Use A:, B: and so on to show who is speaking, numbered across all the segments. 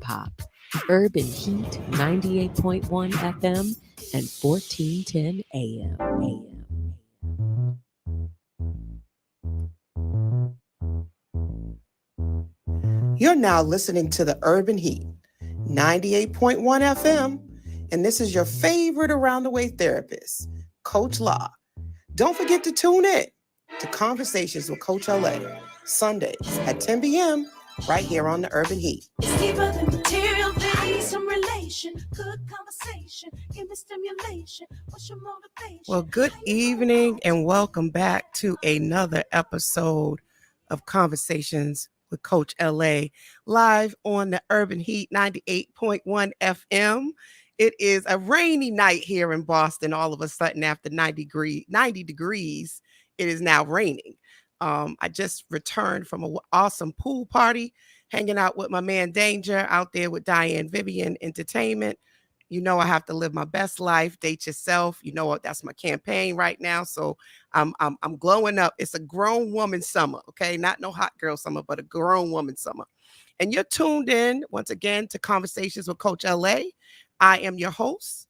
A: Pop, Urban Heat 98.1 FM and 1410 AM.
B: You're now listening to the Urban Heat, 98.1 FM, and this is your favorite around the way therapist, Coach Law. Don't forget to tune in to Conversations with Coach LA, Sundays at 10 p.m. right here on the Urban Heat.
C: It's deeper than material things, some relation, good conversation, give me stimulation. What's your motivation?
B: Well, good evening and welcome back to another episode of Conversations with Coach LA, live on the Urban Heat 98.1 FM. It is a rainy night here in Boston. All of a sudden, after 90 degrees, it is now raining. I just returned from an awesome pool party, hanging out with my man Danger out there with Diane Vivian Entertainment. You know, I have to live my best life, date yourself. You know what? That's my campaign right now. So I'm glowing up. It's a grown woman summer, okay? Not no hot girl summer, but a grown woman summer. And you're tuned in once again to Conversations with Coach LA. I am your host,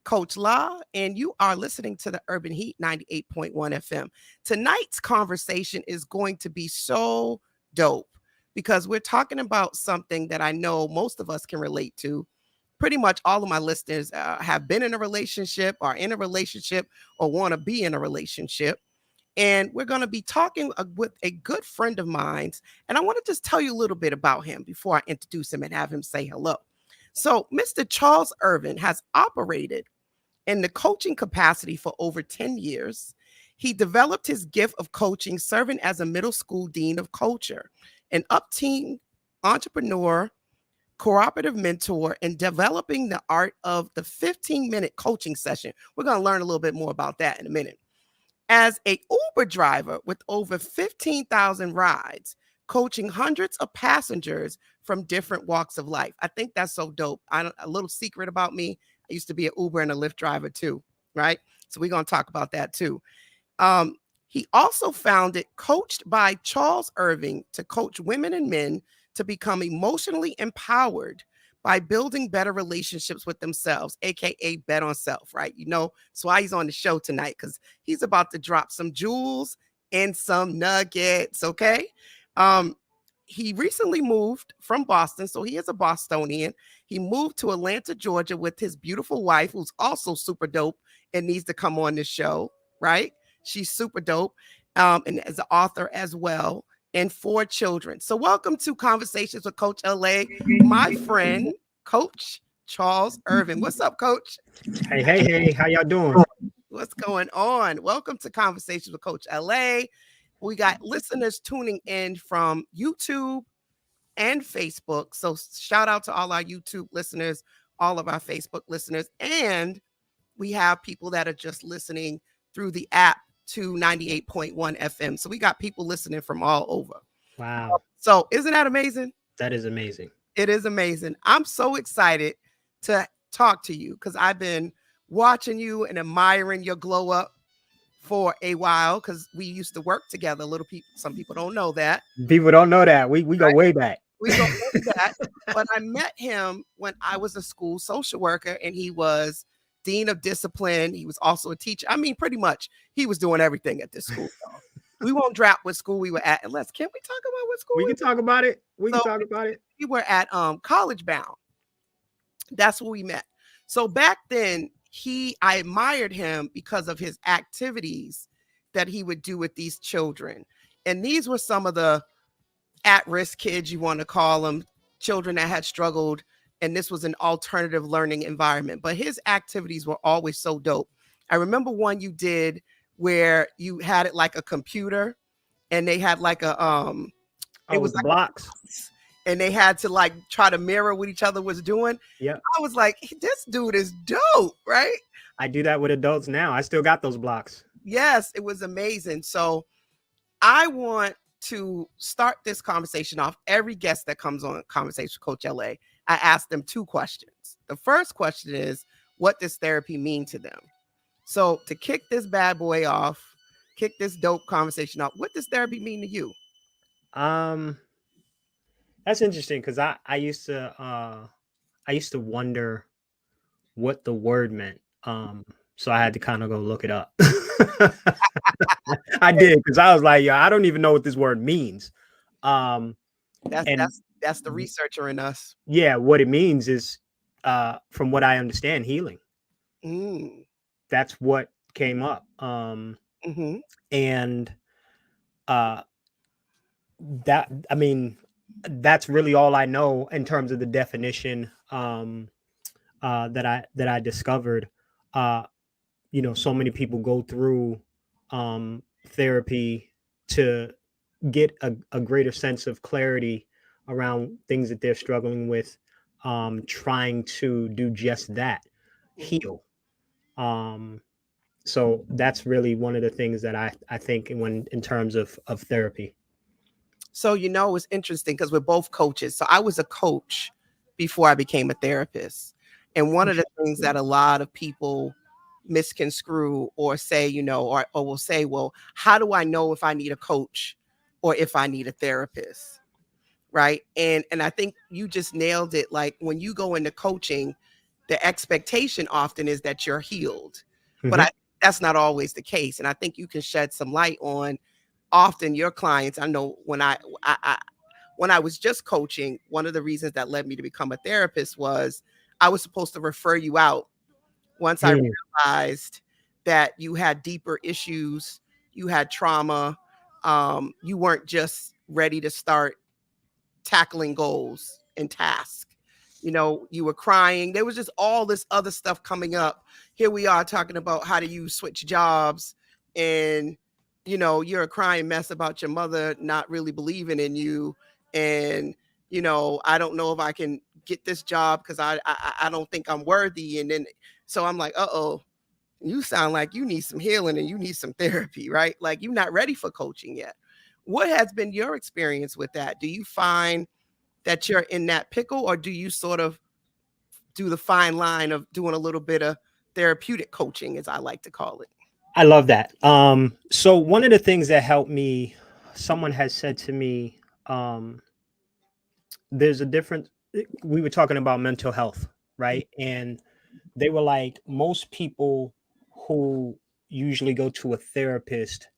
B: Coach La, and you are listening to the Urban Heat 98.1 FM. Tonight's conversation is going to be so dope because we're talking about something that I know most of us can relate to. Pretty much all of my listeners have been in a relationship, are in a relationship, or want to be in a relationship. And we're going to be talking with a good friend of mine. And I want to just tell you a little bit about him before I introduce him and have him say hello. So Mr. Charles Irving has operated in the coaching capacity for over 10 years. He developed his gift of coaching, serving as a middle school dean of culture, an up-teen entrepreneur, cooperative mentor, and developing the art of the 15-minute coaching session. We're going to learn a little bit more about that in a minute. As a Uber driver with over 15,000 rides, coaching hundreds of passengers from different walks of life. I think that's so dope. A little secret about me, I used to be an Uber and a Lyft driver too, right? So we're going to talk about that too. He also founded Coached by Charles Irving to coach women and men to become emotionally empowered by building better relationships with themselves, aka bet on self, right? You know, that's why he's on the show tonight, because he's about to drop some jewels and some nuggets, okay? He recently moved from Boston, so he is a Bostonian. He moved to Atlanta, Georgia with his beautiful wife, who's also super dope and needs to come on this show, right? She's super dope, and as an author as well, and 4 children. So welcome to Conversations with Coach LA, my friend, Coach Charles Irving. What's up, Coach?
D: Hey, how y'all doing?
B: What's going on? Welcome to Conversations with Coach LA. We got listeners tuning in from YouTube and Facebook. So shout out to all our YouTube listeners, all of our Facebook listeners, and we have people that are just listening through the app to 98.1 FM. So we got people listening from all over.
D: Wow.
B: So isn't that amazing?
D: That is amazing.
B: It is amazing. I'm so excited to talk to you because I've been watching you and admiring your glow up for a while because we used to work together. Some people don't know that.
D: People don't know that. We go way back.
B: We go way back. But I met him when I was a school social worker and he was dean of discipline. He was also a teacher. I mean, pretty much he was doing everything at this school. We won't drop what school we were at unless, can we talk about what school
D: we can talk about it? We
B: were at College Bound. That's where we met. So back then, I admired him because of his activities that he would do with these children. And these were some of the at-risk kids, you want to call them, children that had struggled. And this was an alternative learning environment. But his activities were always so dope. I remember one you did where you had it like a computer and they had like a
D: it was like blocks.
B: And they had to like try to mirror what each other was doing.
D: Yeah.
B: I was like, this dude is dope, right?
D: I do that with adults now. I still got those blocks.
B: Yes, it was amazing. So I want to start this conversation off. Every guest that comes on Conversation with Coach LA, I ask them 2 questions. The first question is, what does therapy mean to them? So to kick this bad boy off, kick this dope conversation off, what does therapy mean to you?
D: That's interesting because I used to wonder what the word meant. So I had to kind of go look it up. I did because I was like, yeah, I don't even know what this word means. Um,
B: That's
D: and
B: that's the researcher in us.
D: yeah, what it means is, from what I understand, healing.
B: Mm.
D: That's what came up.
B: Mm-hmm.
D: And uh, that, I mean, that's really all I know in terms of the definition, that I discovered. Uh, so many people go through therapy to get a greater sense of clarity around things that they're struggling with, trying to do just that,
B: Mm-hmm.
D: heal. So that's really one of the things that I think when in terms of therapy.
B: So, it's interesting because we're both coaches. So I was a coach before I became a therapist. And one of the things that a lot of people misconstrue or say, or will say, well, how do I know if I need a coach or if I need a therapist? Right. And I think you just nailed it. Like when you go into coaching, the expectation often is that you're healed. But
D: Hmm.
B: that's not always the case. And I think you can shed some light on often your clients. I know when I was just coaching, one of the reasons that led me to become a therapist was I was supposed to refer you out once I
D: Mm.
B: realized that you had deeper issues, you had trauma, you weren't just ready to start tackling goals and tasks. You were crying. There was just all this other stuff coming up. Here we are talking about how do you switch jobs, and you're a crying mess about your mother not really believing in you, and I don't know if I can get this job because I don't think I'm worthy. And then so I'm like, uh-oh, you sound like you need some healing and you need some therapy, right? Like you're not ready for coaching yet. What has been your experience with that? Do you find that you're in that pickle, or do you sort of do the fine line of doing a little bit of therapeutic coaching, as I like to call it?
D: I love that. So one of the things that helped me, someone has said to me, there's a difference. We were talking about mental health, right? And they were like, most people who usually go to a therapist,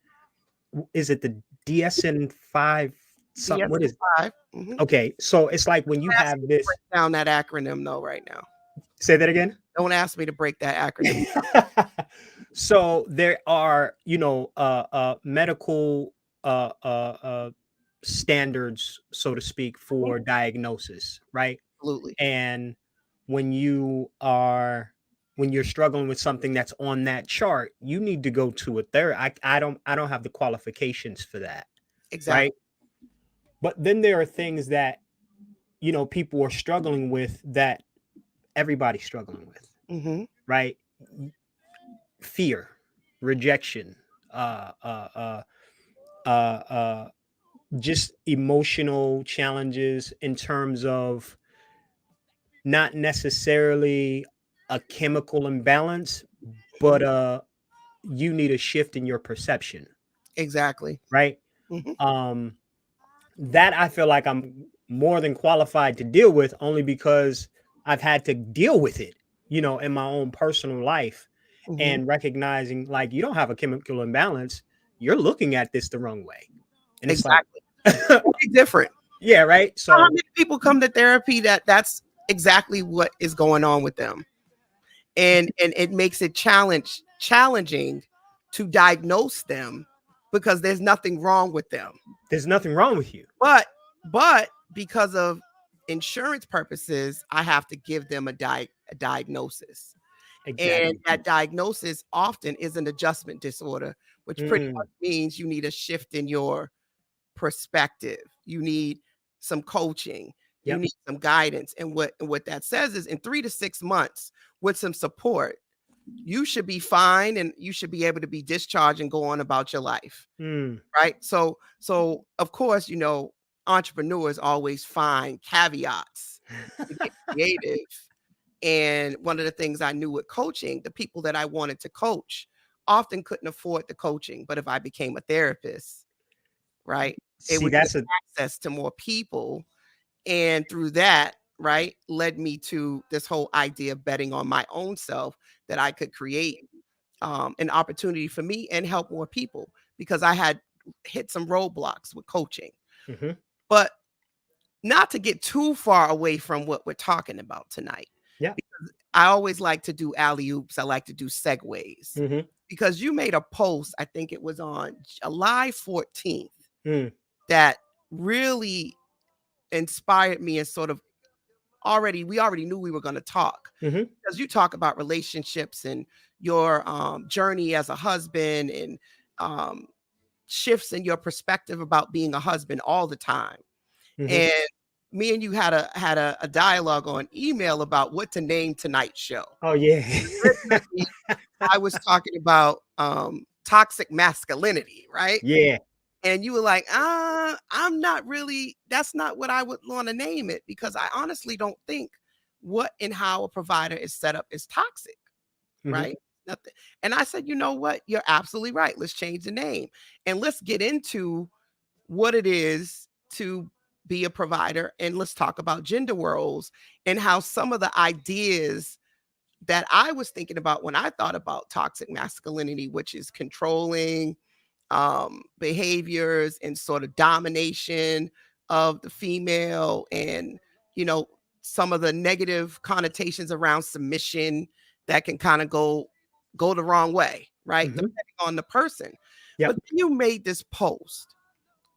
D: is it the DSM-5 something? What is
B: DSM-5. Mm-hmm.
D: Okay, so it's like when you
B: Ask
D: have
B: me to
D: this.
B: break down that acronym though right now.
D: Say that again.
B: Don't ask me to break that acronym.
D: So there are, medical uh, uh, uh, standards, so to speak, for diagnosis, right?
B: Absolutely.
D: And when you are when you're struggling with something that's on that chart, you need to go to a therapist. I don't have the qualifications for that, right?
B: Exactly.
D: But then there are things that people are struggling with that everybody's struggling with,
B: Mm-hmm.
D: right? Fear, rejection, uh, uh, uh, uh, uh, just emotional challenges in terms of not necessarily a chemical imbalance, but you need a shift in your perception,
B: Exactly.
D: right?
B: Mm-hmm.
D: Um, that I feel like I'm more than qualified to deal with, only because I've had to deal with it, in my own personal life,
B: Mm-hmm.
D: and recognizing like you don't have a chemical imbalance, you're looking at this the wrong way. And it's like,
B: Exactly. Very different.
D: yeah, right.
B: How
D: So
B: many people come to therapy that's exactly what is going on with them? And it makes it challenging to diagnose them because there's nothing wrong with them,
D: there's nothing wrong with you.
B: but because of insurance purposes I have to give them a diagnosis, and
D: Exactly.
B: that diagnosis often is an adjustment disorder, which pretty
D: Mm,
B: much means you need a shift in your perspective. You need some coaching. You
D: yep.
B: need some guidance. And what that says is in 3 to 6 months with some support, you should be fine and you should be able to be discharged and go on about your life.
D: Mm,
B: Right. So of course, entrepreneurs always find caveats to get creative. And one of the things I knew with coaching, the people that I wanted to coach often couldn't afford the coaching. But if I became a therapist, right, it
D: see,
B: would give
D: that's a
B: access to more people And through that, right, led me to this whole idea of betting on my own self, that I could create an opportunity for me and help more people, because I had hit some roadblocks with coaching.
D: Mm-hmm.
B: But not to get too far away from what we're talking about tonight.
D: Yeah.
B: Because I always like to do alley oops. I like to do segues.
D: Mm-hmm.
B: Because you made a post, I think it was on July 14th,
D: Mm.
B: that really inspired me, and sort of we already knew we were going to talk,
D: Mm-hmm.
B: because you talk about relationships and your journey as a husband, and um, shifts in your perspective about being a husband all the time.
D: Mm-hmm.
B: And me and you had a dialogue on email about what to name tonight's show.
D: Oh yeah.
B: Originally, I was talking about toxic masculinity, right?
D: Yeah.
B: And you were like, I'm not really, that's not what I would want to name it, because I honestly don't think what and how a provider is set up is toxic,
D: Mm-hmm.
B: right? Nothing. And I said, you know what? You're absolutely right. Let's change the name, and let's get into what it is to be a provider. And let's talk about gender roles, and how some of the ideas that I was thinking about when I thought about toxic masculinity, which is controlling behaviors and sort of domination of the female, and some of the negative connotations around submission that can kind of go the wrong way, right?
D: Mm-hmm.
B: Depending on the person.
D: Yep.
B: But then you made this post.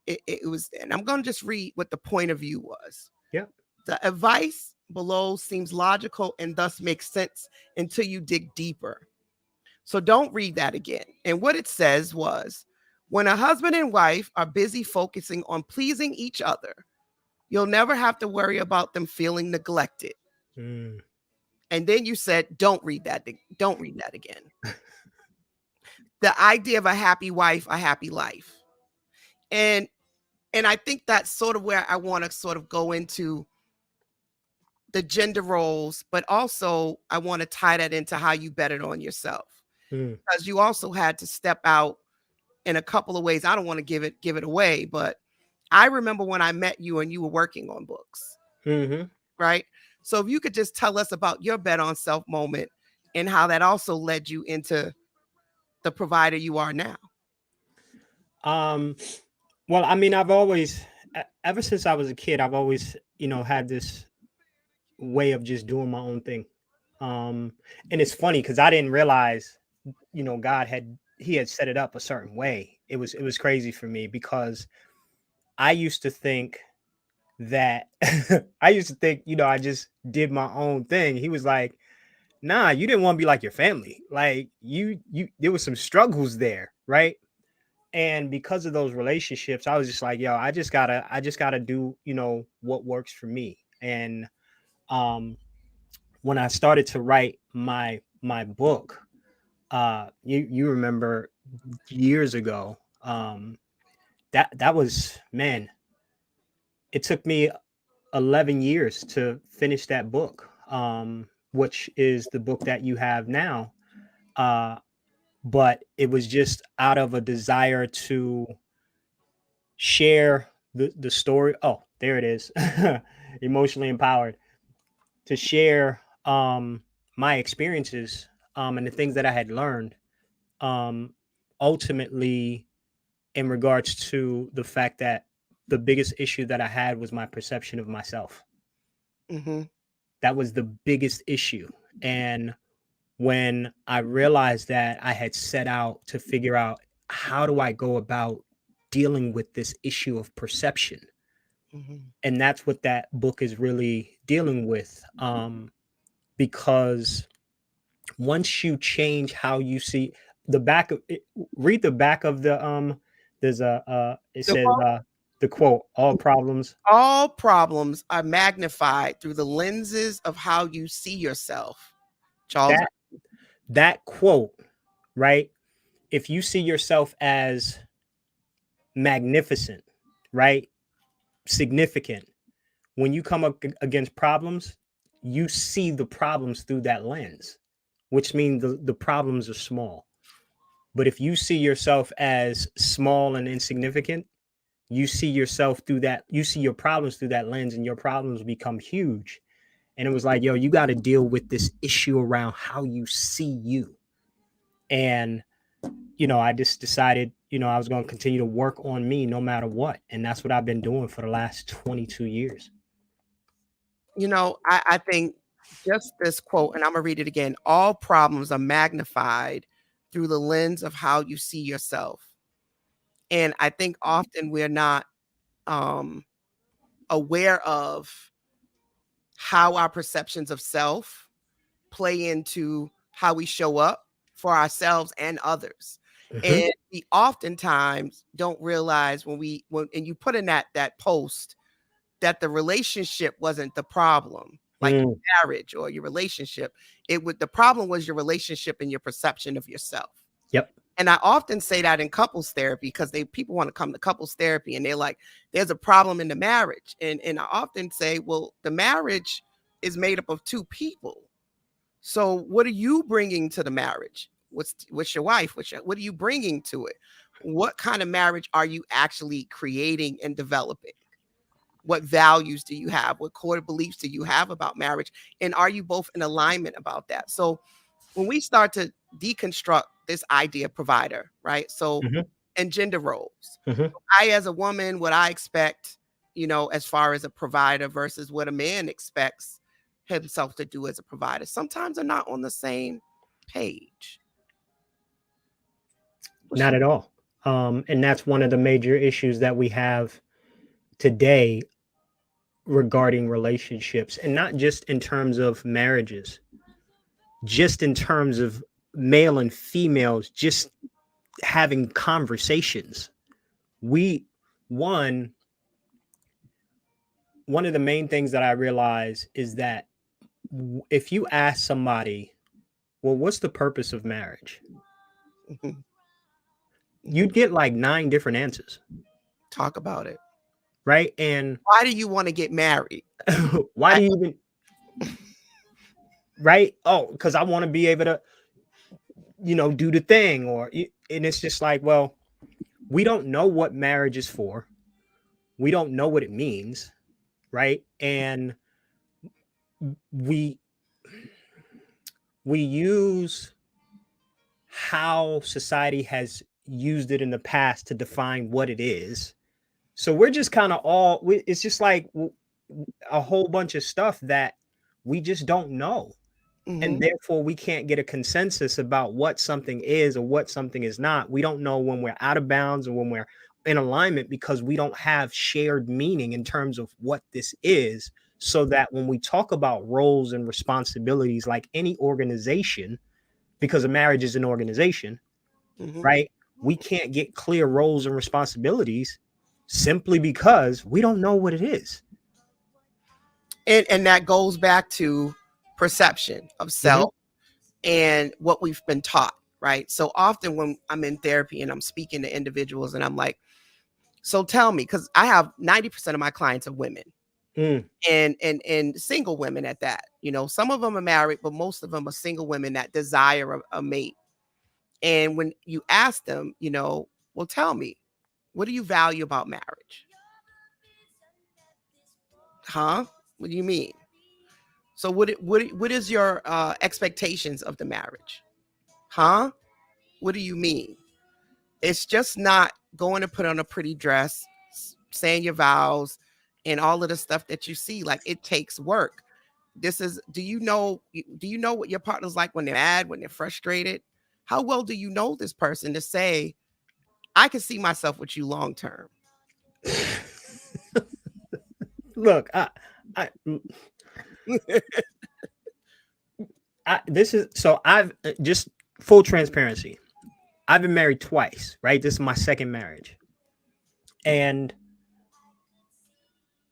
B: It was, and I'm going to just read what the point of view was.
D: Yep.
B: The advice below seems logical and thus makes sense until you dig deeper. So don't read that again. And what it says was, when a husband and wife are busy focusing on pleasing each other, you'll never have to worry about them feeling neglected.
D: Mm.
B: And then you said, don't read that. Don't read that again. The idea of a happy wife, a happy life. And I think that's sort of where I want to sort of go into the gender roles, but also I want to tie that into how you bet it on yourself.
D: Mm.
B: Because you also had to step out in a couple of ways. I don't want to give it away, but I remember when I met you and you were working on books,
D: Mm-hmm.
B: right? So if you could just tell us about your bet on self moment, and how that also led you into the provider you are now.
D: Well, I mean, I've always, ever since I was a kid, I've always, had this way of just doing my own thing. And it's funny because I didn't realize, God he had set it up a certain way. It was crazy for me, because I used to think that I just did my own thing. He was like, nah, you didn't want to be like your family. Like you there was some struggles there, right? And because of those relationships, I was just like, yo, I just gotta do, what works for me. And when I started to write my book, you remember years ago, that was, man, it took me 11 years to finish that book, which is the book that you have now. But it was just out of a desire to share the story. Oh, there it is. Emotionally empowered, to share my experiences and the things that I had learned, ultimately in regards to the fact that the biggest issue that I had was my perception of myself.
B: Mm-hmm.
D: That was the biggest issue. And when I realized that, I had set out to figure out, how do I go about dealing with this issue of perception?
B: Mm-hmm.
D: And that's what that book is really dealing with. Because once you change how you see the back of it, read the back of the, there's it says, the quote, all problems
B: are magnified through the lenses of how you see yourself. Charles.
D: That quote, right? If you see yourself as magnificent, right? Significant, when you come up against problems, you see the problems through that lens, which means the problems are small. But if you see yourself as small and insignificant, you see yourself through that, you see your problems through that lens, and your problems become huge. And it was like, yo, you got to deal with this issue around how you see you. And, I just decided, I was going to continue to work on me no matter what. And that's what I've been doing for the last 22 years.
B: I think just this quote, and I'm going to read it again. All problems are magnified through the lens of how you see yourself. And I think often we're not aware of how our perceptions of self play into how we show up for ourselves and others. And we oftentimes don't realize when you put in that post that the relationship wasn't the problem, like your marriage or your relationship. The problem was your relationship and your perception of yourself.
D: Yep.
B: And I often say that in couples therapy, because people want to come to couples therapy and they're like, there's a problem in the marriage. And I often say, well, the marriage is made up of two people. So what are you bringing to the marriage? What's your wife? What are you bringing to it? What kind of marriage are you actually creating and developing? What values do you have? What core beliefs do you have about marriage? And are you both in alignment about that? So when we start to deconstruct this idea of provider, right? So, and gender roles, I, as a woman, what I expect, as far as a provider versus what a man expects himself to do as a provider, sometimes they're not on the same page.
D: Not at all. And that's one of the major issues that we have today regarding relationships, and not just in terms of marriages, just in terms of male and females just having conversations. One of the main things that I realize is that if you ask somebody, well, what's the purpose of marriage? You'd get like 9 different answers.
B: Talk about it.
D: Right? And
B: why do you want to get married?
D: Why do you even? Right? Oh, because I want to be able to, do the thing. And it's just like, well, we don't know what marriage is for. We don't know what it means. Right? And we use how society has used it in the past to define what it is. So we're just kind of it's just like a whole bunch of stuff that we just don't know. And therefore we can't get a consensus about what something is or what something is not. We don't know when we're out of bounds or when we're in alignment, because we don't have shared meaning in terms of what this is. So that when we talk about roles and responsibilities, like any organization, because a marriage is an organization, right? We can't get clear roles and responsibilities simply because we don't know what it is.
B: And that goes back to perception of self and what we've been taught, right? So often when I'm in therapy and I'm speaking to individuals and I'm like, so tell me, because I have 90% of my clients are women. And single women at that. Some of them are married, but most of them are single women that desire a mate. And when you ask them, well, tell me, what do you value about marriage? Huh? What do you mean? So what is your expectations of the marriage? Huh? What do you mean? It's just not going to put on a pretty dress, saying your vows, and all of the stuff that you see. Like, it takes work. Do you know what your partner's like when they're mad, when they're frustrated? How well do you know this person to say, I can see myself with you long term?
D: Look, I've just full transparency. I've been married twice, right? This is my second marriage. And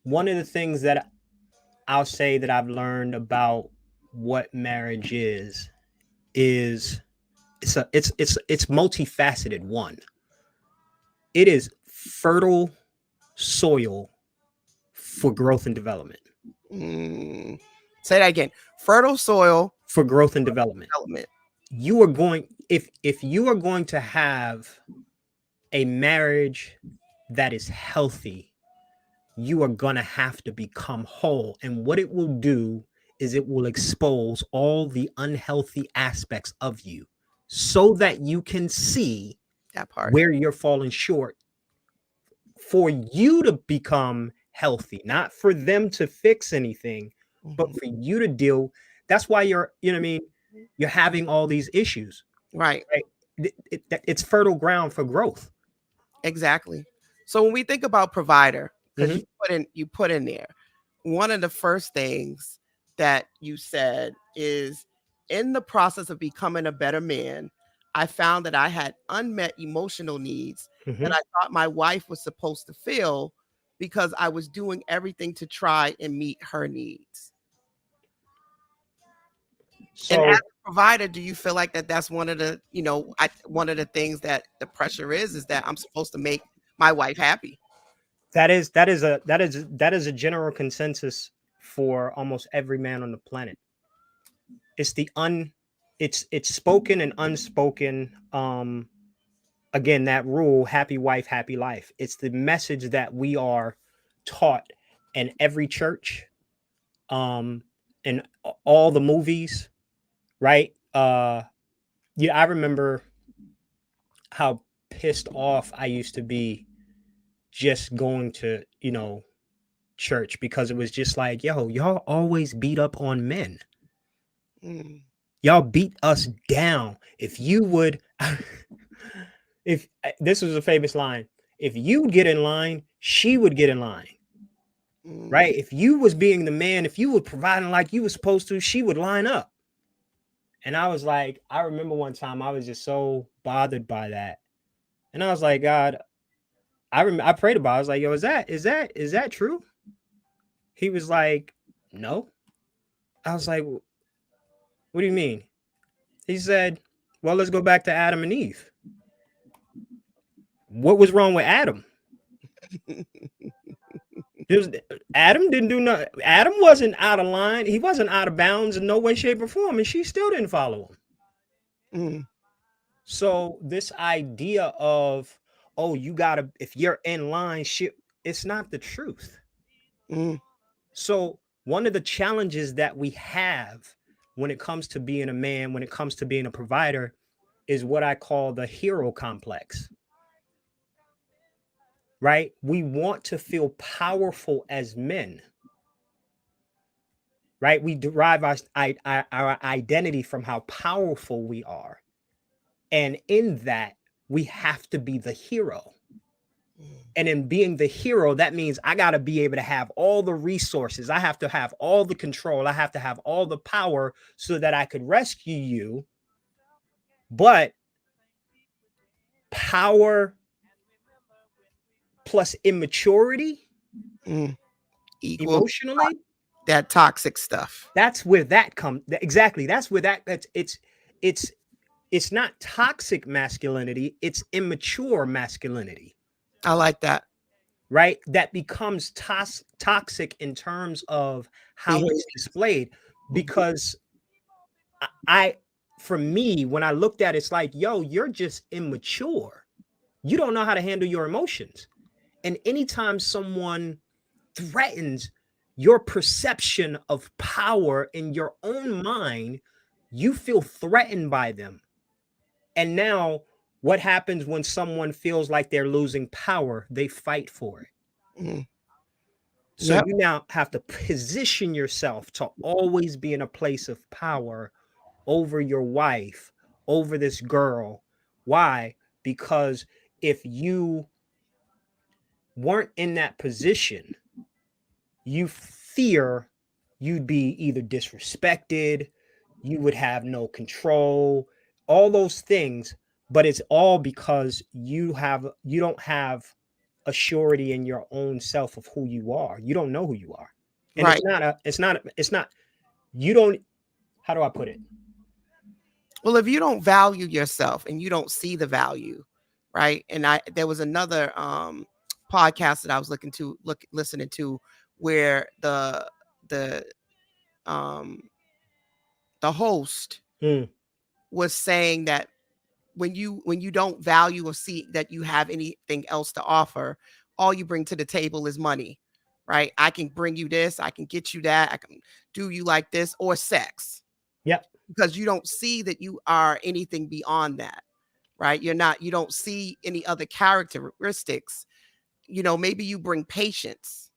D: one of the things that I'll say that I've learned about what marriage is it's multifaceted. One, it is fertile soil for growth and development.
B: Say that again. Fertile soil
D: for growth and development. You are going, if you are going to have a marriage that is healthy, you are going to have to become whole. And what it will do is it will expose all the unhealthy aspects of you so that you can see
B: That part.
D: where you're falling short for you to become healthy, not for them to fix anything, but
B: Mhm.
D: for you to deal. That's why you're, you know what I mean? You're having all these issues,
B: Right.
D: right? It's fertile ground for growth.
B: Exactly. So when we think about provider, because
D: Mhm.
B: you put in there, one of the first things that you said is, in the process of becoming a better man, I found that I had unmet emotional needs that
D: Mhm.
B: I thought my wife was supposed to fill because I was doing everything to try and meet her needs. And as
D: So
B: a provider, do you feel like that's one of the, one of the things that the pressure is that I'm supposed to make my wife happy?
D: that is a general consensus for almost every man on the planet. It's the un it's spoken and unspoken, again, that rule, happy wife, happy life. It's the message that we are taught in every church, um in all the movies, right? Yeah, I remember how pissed off I used to be just going to, church, because it was just like, yo, y'all always beat up on men.
B: Mm,
D: Y'all beat us down. If you would, if this was a famous line, if you get in line, she would get in line,
B: mm,
D: right? If you was being the man, if you were providing like you were supposed to, she would line up. And I was like, I remember one time I was just so bothered by that. And I was like, God, I prayed about it. I was like, yo, is that true? He was like, no. I was like, what do you mean? He said, well, let's go back to Adam and Eve. What was wrong with Adam? Was, Adam didn't do nothing. Adam wasn't out of line. He wasn't out of bounds in no way, shape, or form, and she still didn't follow him.
B: mm,
D: So this idea of, oh, you gotta, if you're in line, shit, it's not the truth.
B: mm.
D: So one of the challenges that we have when it comes to being a man, when it comes to being a provider, is what I call the hero complex. Right? We want to feel powerful as men. Right? We derive our identity from how powerful we are. And in that, we have to be the hero. And in being the hero, that means I got to be able to have all the resources. I have to have all the control. I have to have all the power so that I could rescue you. But power plus immaturity,
B: Equal
D: emotionally,
B: that toxic stuff.
D: that's where that comes. Exactly. That's where it's not toxic masculinity, it's immature masculinity.
B: I like that.
D: Right? That becomes toxic in terms of how
B: Behavior.
D: it's displayed. Because I, for me, when I looked at it, it's like, yo, you're just immature. You don't know how to handle your emotions. And anytime someone threatens your perception of power in your own mind, you feel threatened by them. And now, what happens when someone feels like they're losing power? They fight for it.
B: Mm.
D: So
B: Yep.
D: you now have to position yourself to always be in a place of power over your wife, over this girl. Why? Because if you weren't in that position, you fear you'd be either disrespected, you would have no control, all those things. But it's all because you don't have a surety in your own self of who you are. You don't know who you are. And
B: Right.
D: it's not, you don't, how do I put it?
B: Well, if you don't value yourself and you don't see the value, right? And there was another podcast that I was listening to where the um the host
D: Mm,
B: was saying that when you don't value or see that you have anything else to offer, all you bring to the table is money, right? I can bring you this, I can get you that, I can do you like this, or sex.
D: Yep.
B: Because you don't see that you are anything beyond that, right? You don't see any other characteristics. Maybe you bring patience.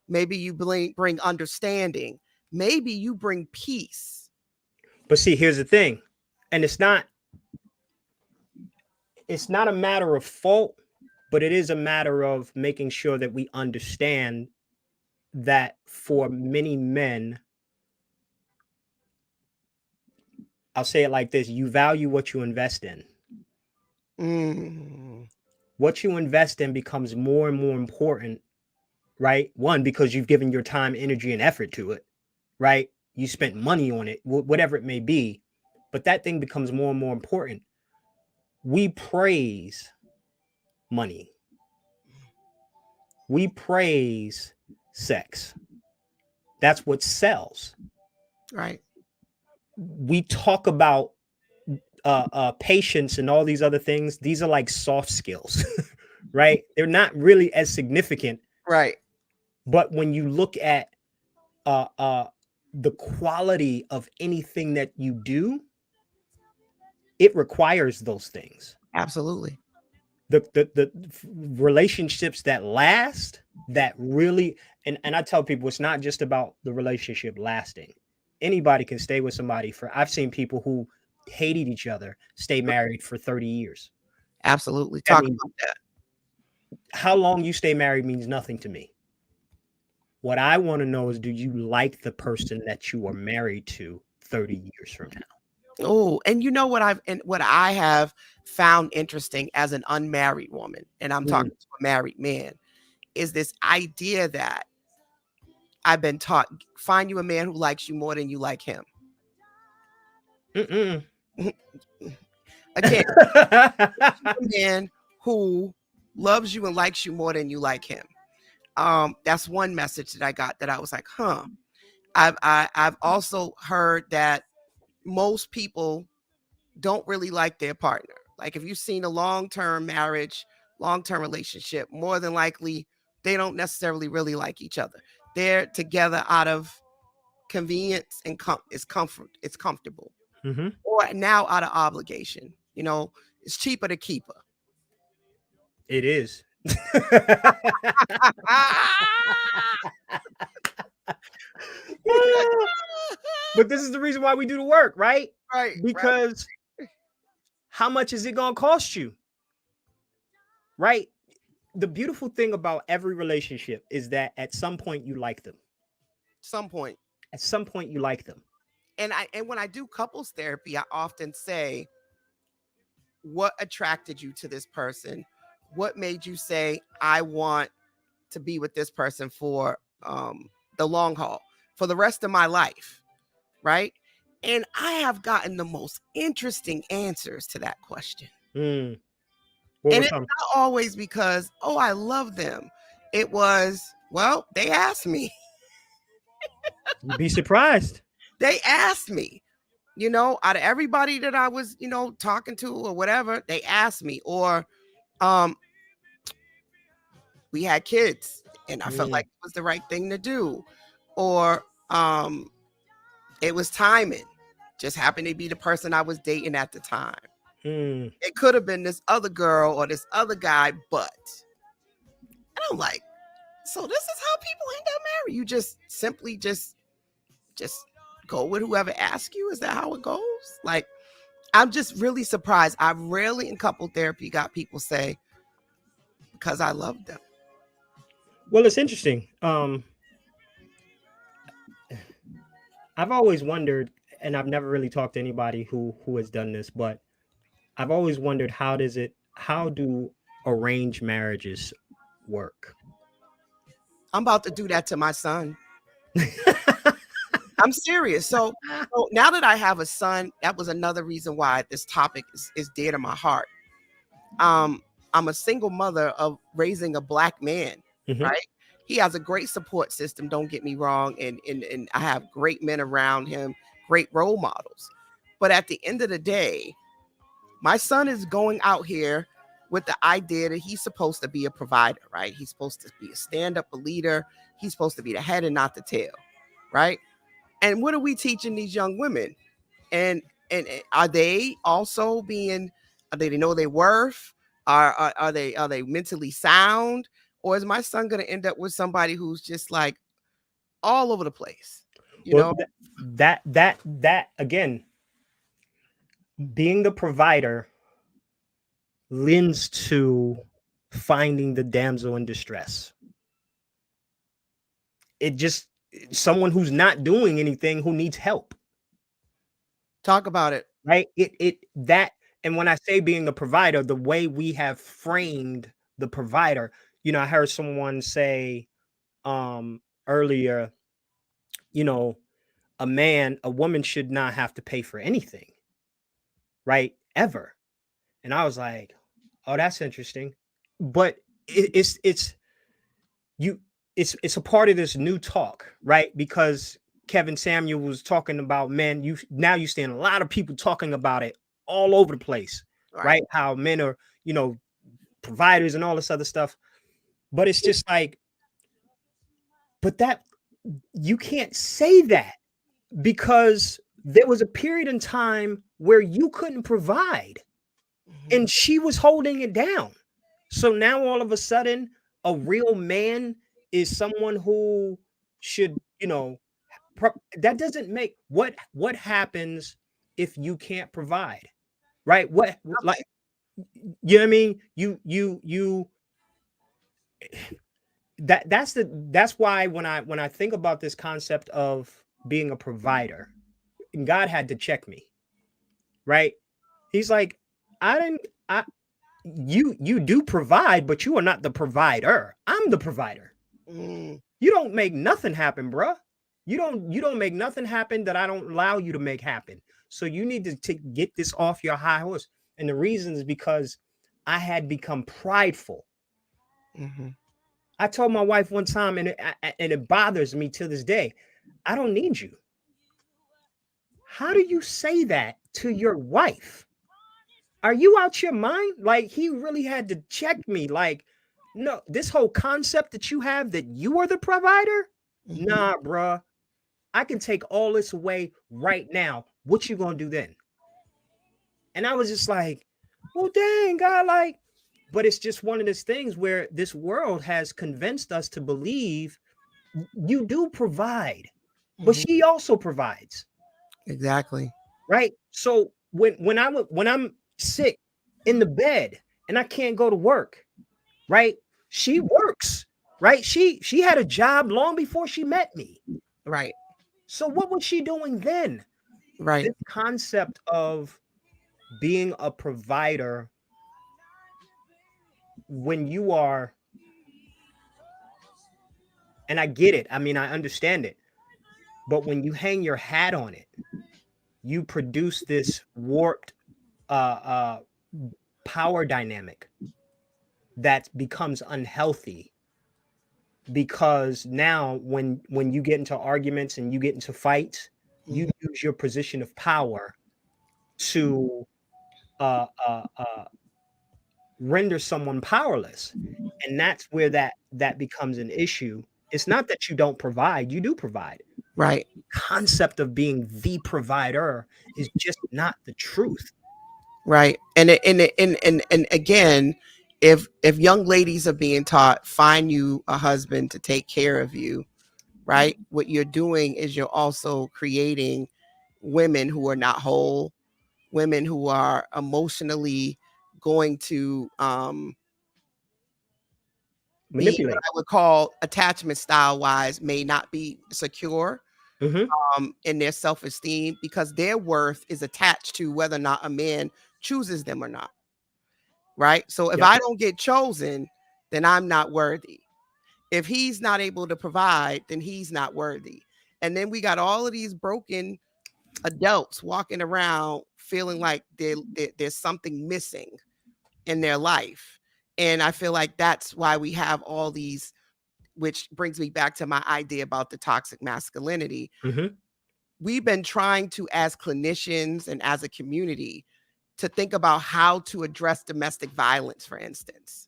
B: Maybe you bring understanding. Maybe you bring peace.
D: But see, here's the thing. And it's not a matter of fault, but it is a matter of making sure that we understand that for many men, I'll say it like this: you value what you invest in. What you invest in becomes more and more important, right? One, because you've given your time, energy, and effort to it, right? You spent money on it, whatever it may be, but that thing becomes more and more important. We praise money. We praise sex. That's what sells.
B: Right.
D: We talk about patience and all these other things. These are like soft skills, right? They're not really as significant.
B: Right.
D: But when you look at the quality of anything that you do, it requires those things.
B: Absolutely.
D: The relationships that last, that really, and I tell people, it's not just about the relationship lasting. Anybody can stay with somebody I've seen people who hated each other stay married for 30 years.
B: Absolutely. Talk about that.
D: How long you stay married means nothing to me. What I want to know is, do you like the person that you are married to 30 years from now?
B: Oh, and what I have found interesting as an unmarried woman, and I'm talking to a married man, is this idea that I've been taught: find you a man who likes you more than you like him. Again, a man who loves you and likes you more than you like him. That's one message that I got, that I was like, huh. I've also heard that most people don't really like their partner. Like, if you've seen a long-term marriage, long-term relationship, more than likely they don't necessarily really like each other. They're together out of convenience and it's comfortable.
D: Mm-hmm.
B: Or now out of obligation. It's cheaper to keep her.
D: It is. But this is the reason why we do the work, right?
B: Right.
D: Because how much is it going to cost you? Right? The beautiful thing about every relationship is that at some point you like them. At some point you like them.
B: And when I do couples therapy, I often say, what attracted you to this person? What made you say, I want to be with this person for the long haul, for the rest of my life, right? And I have gotten the most interesting answers to that question.
D: And
B: it's not always because, oh, I love them. It was, well, they asked me.
D: You'd be surprised.
B: They asked me, out of everybody that I was, talking to or whatever, they asked me. Or we had kids and I felt like it was the right thing to do. Or it was timing. Just happened to be the person I was dating at the time. It could have been this other girl or this other guy, but. And I'm like, so this is how people end up married. You just simply just go with whoever asks you. Is that how it goes? Like, I'm just really surprised. I rarely in couple therapy got people say, because I love them.
D: Well, it's interesting. I've always wondered, and I've never really talked to anybody who has done this, but I've always wondered, how do arranged marriages work?
B: I'm about to do that to my son. I'm serious. So now that I have a son, that was another reason why this topic is dear to my heart. I'm a single mother of raising a Black man, right? He has a great support system, don't get me wrong. And I have great men around him, great role models. But at the end of the day, My son is going out here with the idea that he's supposed to be a provider, right? He's supposed to be a stand-up, a leader. He's supposed to be the head and not the tail, right? And what are we teaching these young women? And are they also being? They know their worth? Are they mentally sound? Or is my son going to end up with somebody who's just like all over the place? You know,
D: that again, being the provider lends to finding the damsel in distress. It just someone who's not doing anything who needs help.
B: talk about it.
D: Right? And when I say being the provider, the way we have framed the provider, I heard someone say earlier, a woman should not have to pay for anything, right? Ever. And I was like, oh, that's interesting. But it's a part of this new talk, right? Because Kevin Samuel was talking about men. You see a lot of people talking about it all over the place, right? How men are, providers and all this other stuff. But it's just like, but that you can't say that, because there was a period in time where you couldn't provide and she was holding it down. So now all of a sudden, a real man is someone who should, that doesn't make what happens if you can't provide, right? What, like, you know what I mean? That's why when I think about this concept of being a provider, God had to check me, right? He's like, you do provide, but you are not the provider. I'm the provider. You don't make nothing happen, bruh. You don't make nothing happen that I don't allow you to make happen. So you need to get this off your high horse. And the reason is because I had become prideful. I told my wife one time, and it bothers me to this day, I don't need you. How do you say that to your wife? Are you out your mind? Like, he really had to check me. Like, no, this whole concept that you have that you are the provider? Nah, bruh. I can take all this away right now. What you gonna do then? And I was just like, well, dang, God, like, but it's just one of those things where this world has convinced us to believe you do provide, but she also provides.
B: Exactly.
D: Right. So when I'm sick in the bed and I can't go to work, right? She works, right? She had a job long before she met me.
B: Right.
D: So what was she doing then?
B: Right.
D: This concept of being a provider, when you are, and I get it, I mean, I understand it, but when you hang your hat on it, you produce this warped power dynamic that becomes unhealthy, because now when you get into arguments and you get into fights, you use your position of power to render someone powerless, and that's where that becomes an issue. It's not that you don't provide, you do provide.
B: Right.
D: The concept of being the provider is just not the truth.
B: Right. And again, if young ladies are being taught, find you a husband to take care of you, right? What you're doing is you're also creating women who are not whole, women who are emotionally going to be what I would call attachment style wise, may not be secure in their self-esteem, because their worth is attached to whether or not a man chooses them or not. Right. So if I don't get chosen, then I'm not worthy. If he's not able to provide, then he's not worthy. And then we got all of these broken adults walking around feeling like there's something missing in their life. And I feel like that's why we have all these, which brings me back to my idea about the toxic masculinity. We've been trying to, as clinicians and as a community, to think about how to address domestic violence, for instance,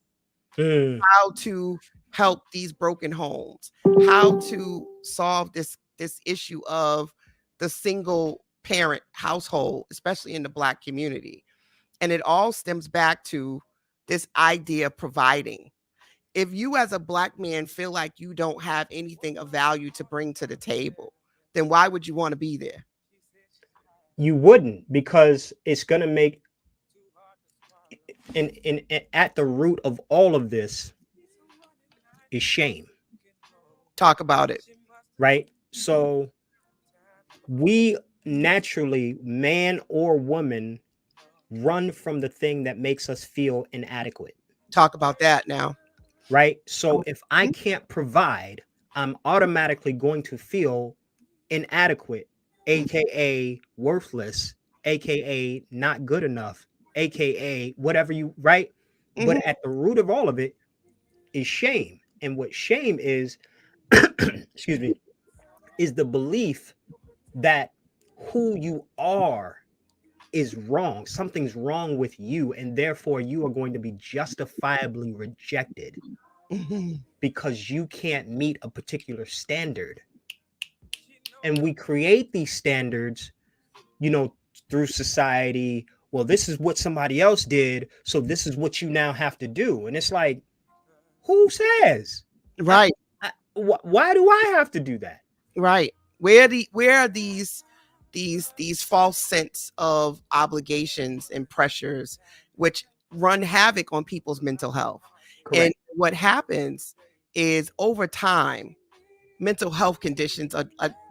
D: Mm.
B: how to help these broken homes, how to solve this issue of the single parent household, especially in the Black community. And it all stems back to this idea of providing. If you as a Black man feel like you don't have anything of value to bring to the table, then why would you want to be there?
D: You wouldn't, because it's going to make in at the root of all of this is shame,
B: Talk about it.
D: right? So we naturally, man or woman, run from the thing that makes us feel inadequate,
B: Talk about that now.
D: right? So if I can't provide, I'm automatically going to feel inadequate, aka worthless, aka not good enough, aka whatever you, right?
B: Mhm.
D: But at the root of all of it is shame. And what shame is, excuse me, is the belief that who you are is wrong. Something's wrong with you, and therefore you are going to be justifiably rejected
B: Mhm.
D: because you can't meet a particular standard. And we create these standards, you know, through society. Well, this is what somebody else did, so this is what you now have to do. And it's like, who says?
B: Right.
D: Why do I have to do that?
B: Right. Where are these false sense of obligations and pressures which run havoc on people's mental health? And
D: Correct.
B: what happens is over time, mental health conditions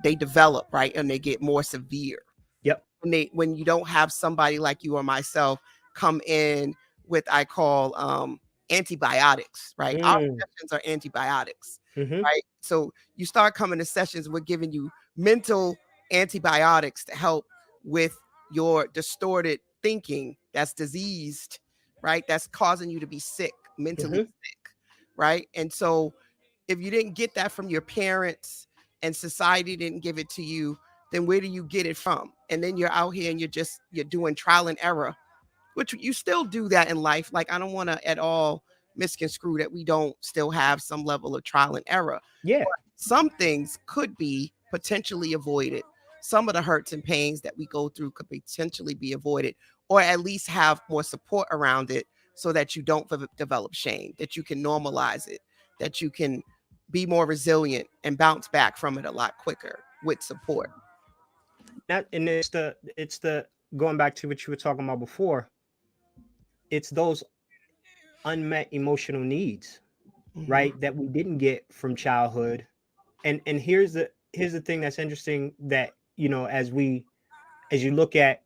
B: they develop, right? And they get more severe.
D: Yep.
B: When you don't have somebody like you or myself come in with I call antibiotics, right? Our
D: Mm.
B: sessions are antibiotics,
D: Mm-hmm.
B: right? So you start coming to sessions, we're giving you mental antibiotics to help with your distorted thinking that's diseased, right? That's causing you to be sick, mentally
D: Mm-hmm.
B: sick, right? And so if you didn't get that from your parents and society didn't give it to you, then where do you get it from? And then you're out here and you're doing trial and error, which you still do that in life. Like I don't want to at all misconstrue that we don't still have some level of trial and error.
D: Yeah.
B: Some things could be potentially avoided. Some of the hurts and pains that we go through could potentially be avoided, or at least have more support around it so that you don't develop shame, that you can normalize it, that you can be more resilient and bounce back from it a lot quicker with support.
D: That, and it's the going back to what you were talking about before. It's those unmet emotional needs,
B: Mhm.
D: right, that we didn't get from childhood. And here's the thing that's interesting, that as you look at,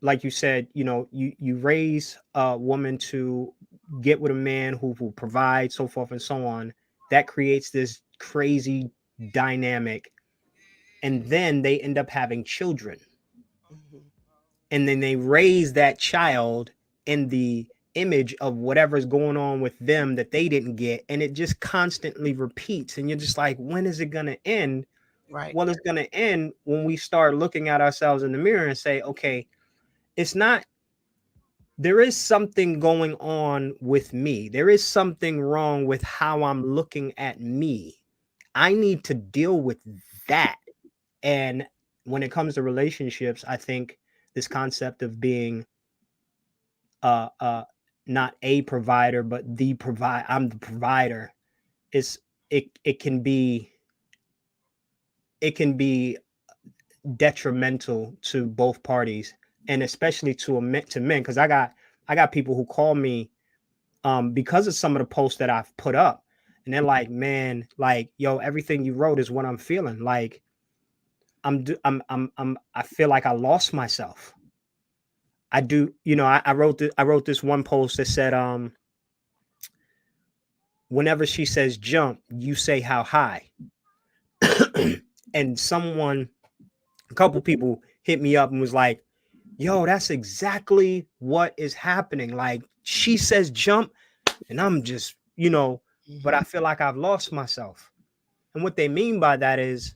D: like you said, you raise a woman to get with a man who will provide, so forth and so on. That creates this crazy dynamic, and then they end up having children,
B: Mhm.
D: and then they raise that child in the image of whatever's going on with them that they didn't get, and it just constantly repeats, and you're just like, when is it going to end?
B: Right.
D: Well, it's going to end when we start looking at ourselves in the mirror and say, okay, it's not, there is something going on with me. There is something wrong with how I'm looking at me. I need to deal with that. And when it comes to relationships, I think this concept of being uh uh not a provider, but I'm the provider, is it can be detrimental to both parties, and especially to men, because I got people who call me because of some of the posts that I've put up, and they're like, man, like, yo, everything you wrote is what I'm feeling. Like, I feel like I lost myself. I do, I wrote this one post that said, whenever she says jump, you say how high. And a couple people hit me up and was like, yo, that's exactly what is happening. Like, she says jump, and I'm just, but I
B: Mhm.
D: feel like I've lost myself. And what they mean by that is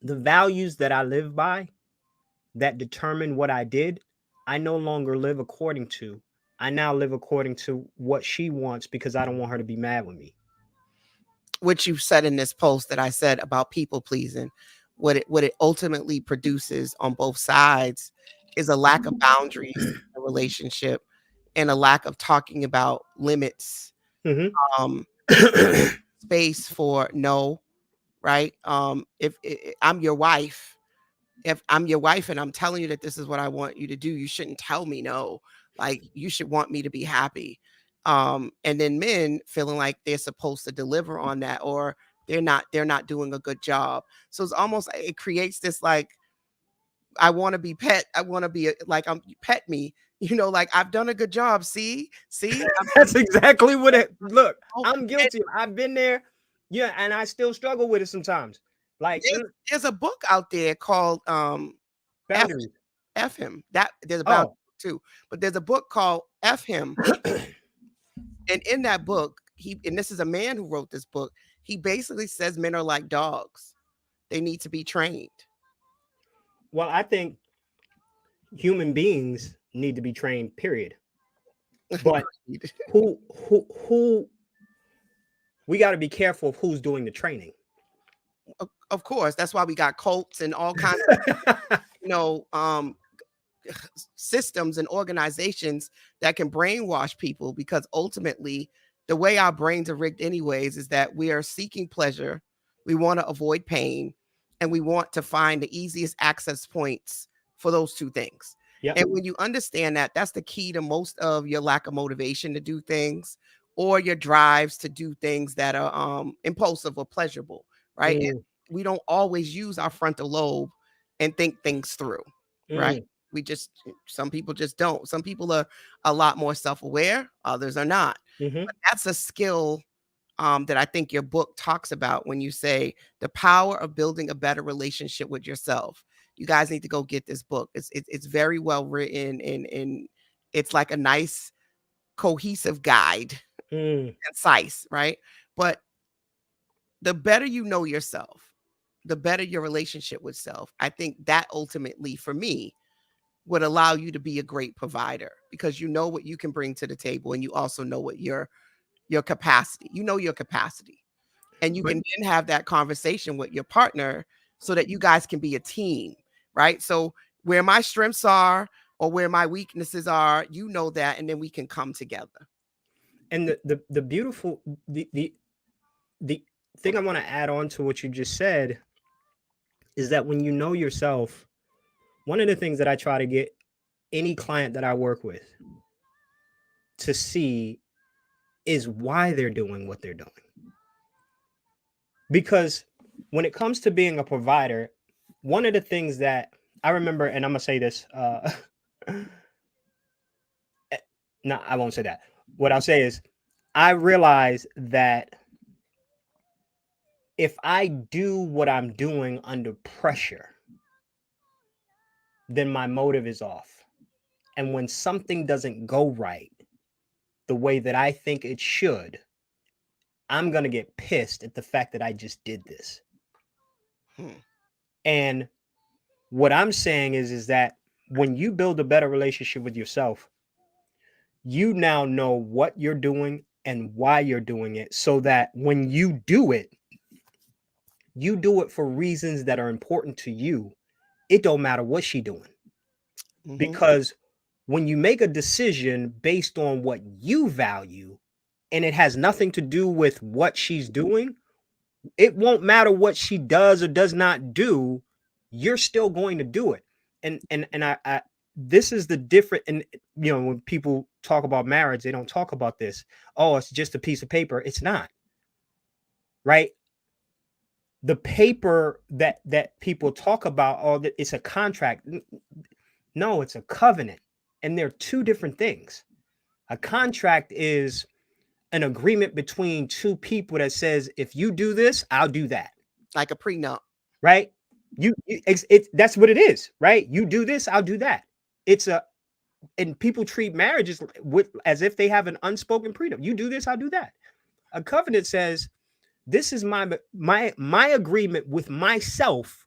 D: the values that I live by that determine what I did, I no longer live according to. I now live according to what she wants because I don't want her to be mad with me.
B: Which you said in this post that I said about people pleasing, what it ultimately produces on both sides is a lack of boundaries in a relationship and a lack of talking about limits, um, space for no, right? If I'm your wife, if I'm your wife and I'm telling you that this is what I want you to do, you shouldn't tell me no. Like you should want me to be happy. And then men feeling like they're supposed to deliver on that, or they're not doing a good job. So it's almost it creates this like I want to be pet. I want to be like pet me. You know, like I've done a good job. See,
D: That's exactly what it. Look,
B: oh,
D: I'm guilty. I've been there. Yeah, and I still struggle with it sometimes. Like
B: there's a book out there called
D: boundaries.
B: F him. That there's about too, but there's a book called F him. And in that book, and this is a man who wrote this book, he basically says men are like dogs. They need to be trained.
D: Well, I think human beings need to be trained, period. But who we got to be careful of who's doing the training.
B: Of course, that's why we got cults and all kinds of systems and organizations that can brainwash people, because ultimately the way our brains are rigged anyways is that we are seeking pleasure, we want to avoid pain, and we want to find the easiest access points for those two things. Yep. And when you understand that, that's the key to most of your lack of motivation to do things, or your drives to do things that are impulsive or pleasurable, right? And we don't always use our frontal lobe and think things through, right? Some people just don't. Some people are a lot more self-aware, others are not. But that's a skill that I think your book talks about when you say the power of building a better relationship with yourself. You guys need to go get this book. It's very well written, and it's like a nice cohesive guide, concise, right? But the better you know yourself, the better your relationship with self. I think that ultimately for me would allow you to be a great provider, because you know what you can bring to the table, and you also know what your capacity, your capacity, and you can then have that conversation with your partner so that you guys can be a team, right? So where my strengths are or where my weaknesses are, that, and then we can come together.
D: And the beautiful the thing I want to add on to what you just said is that when you know yourself, one of the things that I try to get any client that I work with to see is why they're doing what they're doing. Because when it comes to being a provider, one of the things that I remember, and I'm going to say this, no, I won't say that. What I'll say is I realize that if I do what I'm doing under pressure, then my motive is off. And when something doesn't go right the way that I think it should, I'm going to get pissed at the fact that I just did this. And what I'm saying is that when you build a better relationship with yourself, you now know what you're doing and why you're doing it, so that when you do it for reasons that are important to you. It don't matter what she's doing. Because when you make a decision based on what you value and it has nothing to do with what she's doing, it won't matter what she does or does not do. You're still going to do it. And I this is the different. And when people talk about marriage, they don't talk about this. Oh, it's just a piece of paper. It's not. Right? The paper that people talk about, it's a contract. No, it's a covenant. And they're two different things. A contract is an agreement between two people that says, if you do this, I'll do that.
B: Like a prenup.
D: Right? That's what it is, right? You do this, I'll do that. And people treat marriages as if they have an unspoken prenup. You do this, I'll do that. A covenant says, this is my agreement with myself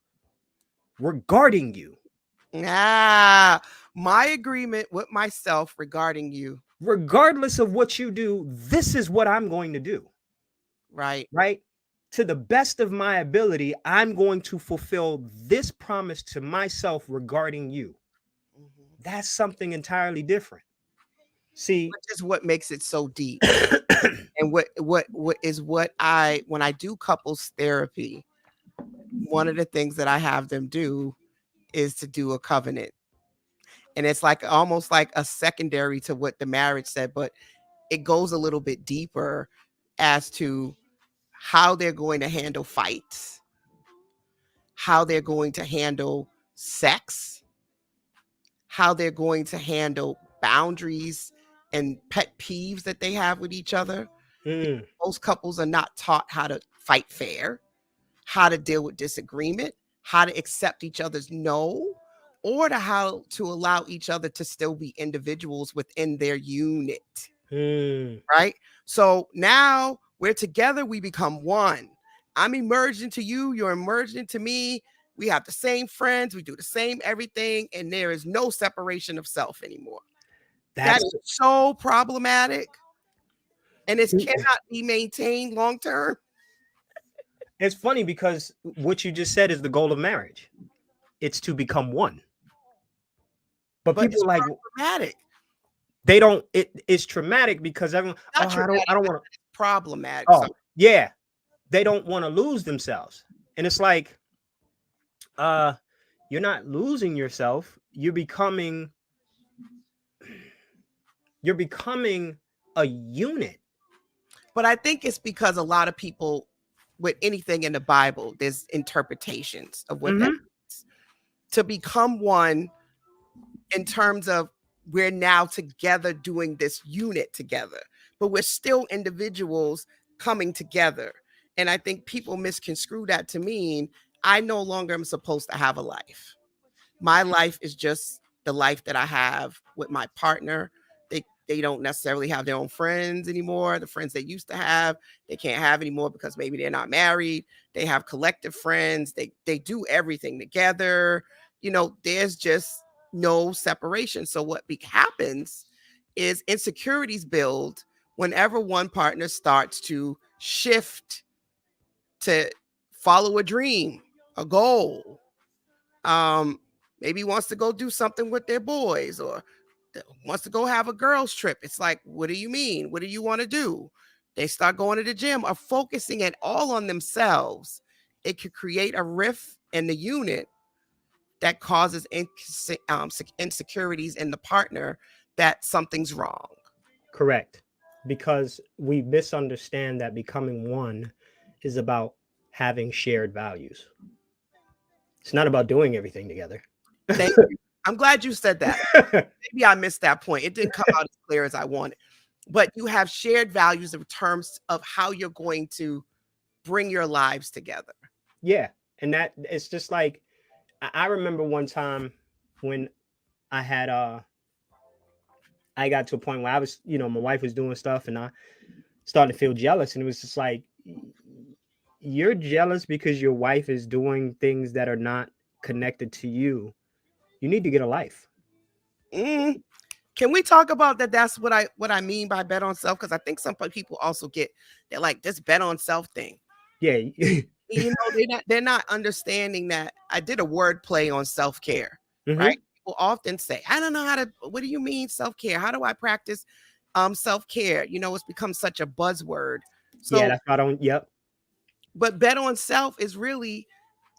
D: regarding you.
B: My agreement with myself regarding you.
D: Regardless of what you do, this is what I'm going to do.
B: Right.
D: Right? To the best of my ability, I'm going to fulfill this promise to myself regarding you.
B: Mhm.
D: That's something entirely different. See,
B: Which is what makes it so deep. And what is what when I do couples therapy, one of the things that I have them do is to do a covenant. And it's like almost like a secondary to what the marriage said, but it goes a little bit deeper as to how they're going to handle fights, how they're going to handle sex, how they're going to handle boundaries and pet peeves that they have with each other.
D: mm,
B: Most couples are not taught how to fight fair, how to deal with disagreement, how to accept each other's no, or to how to allow each other to still be individuals within their unit.
D: mm,
B: Right? So now we're together, we become one. I'm emerged into you, you're emerged into me. We have the same friends, we do the same everything, and there is no separation of self anymore. That
D: that's
B: is so problematic. And it cannot be maintained long term.
D: it's funny because what you just said is the goal of marriage. It's to become one. But
B: But
D: people
B: it's
D: are like
B: problematic.
D: they don't it's traumatic because everyone
B: Not
D: I
B: traumatic,
D: don't want to
B: it's problematic.
D: oh
B: So
D: yeah. They don't want to lose themselves. And it's like uh you're not losing yourself. You're becoming a unit.
B: but I think it's because a lot of people with anything in the Bible, there's interpretations of what that
D: Mhm.
B: means. To become one in terms of we're now together doing this unit together, but we're still individuals coming together. And I think people misconstrue that to mean I no longer am supposed to have a life. My life is just the life that I have with my partner. They don't necessarily have their own friends anymore. The friends they used to have, they can't have anymore because maybe they're not married. They have collective friends. They do everything together. There's just no separation. So what happens is insecurities build whenever one partner starts to shift to follow a dream, a goal, maybe wants to go do something with their boys or wants to go have a girls trip. It's like, what do you mean? What do you want to do? They start going to the gym or focusing it all on themselves. It could create a rift in the unit that causes insecurities in the partner that something's wrong.
D: Correct. Because we misunderstand that becoming one is about having shared values. It's not about doing everything together.
B: Thank you. I'm glad you said that. Maybe I missed that point. It didn't come out as clear as I wanted. But you have shared values in terms of how you're going to bring your lives together.
D: Yeah. And that it's just like I remember one time when I had I got to a point where I was, my wife was doing stuff and I started to feel jealous. And it was just like you're jealous because your wife is doing things that are not connected to you. You need to get a life.
B: Mm. Can we talk about that? That's what I mean by bet on self, because I think some people also they're like this bet on self thing.
D: Yeah.
B: They're not understanding that I did a word play on self-care, right? People often say, I don't know what do you mean self-care? How do I practice self-care? It's become such a buzzword. So
D: Yeah, that's why I don't. Yep.
B: but bet on self is really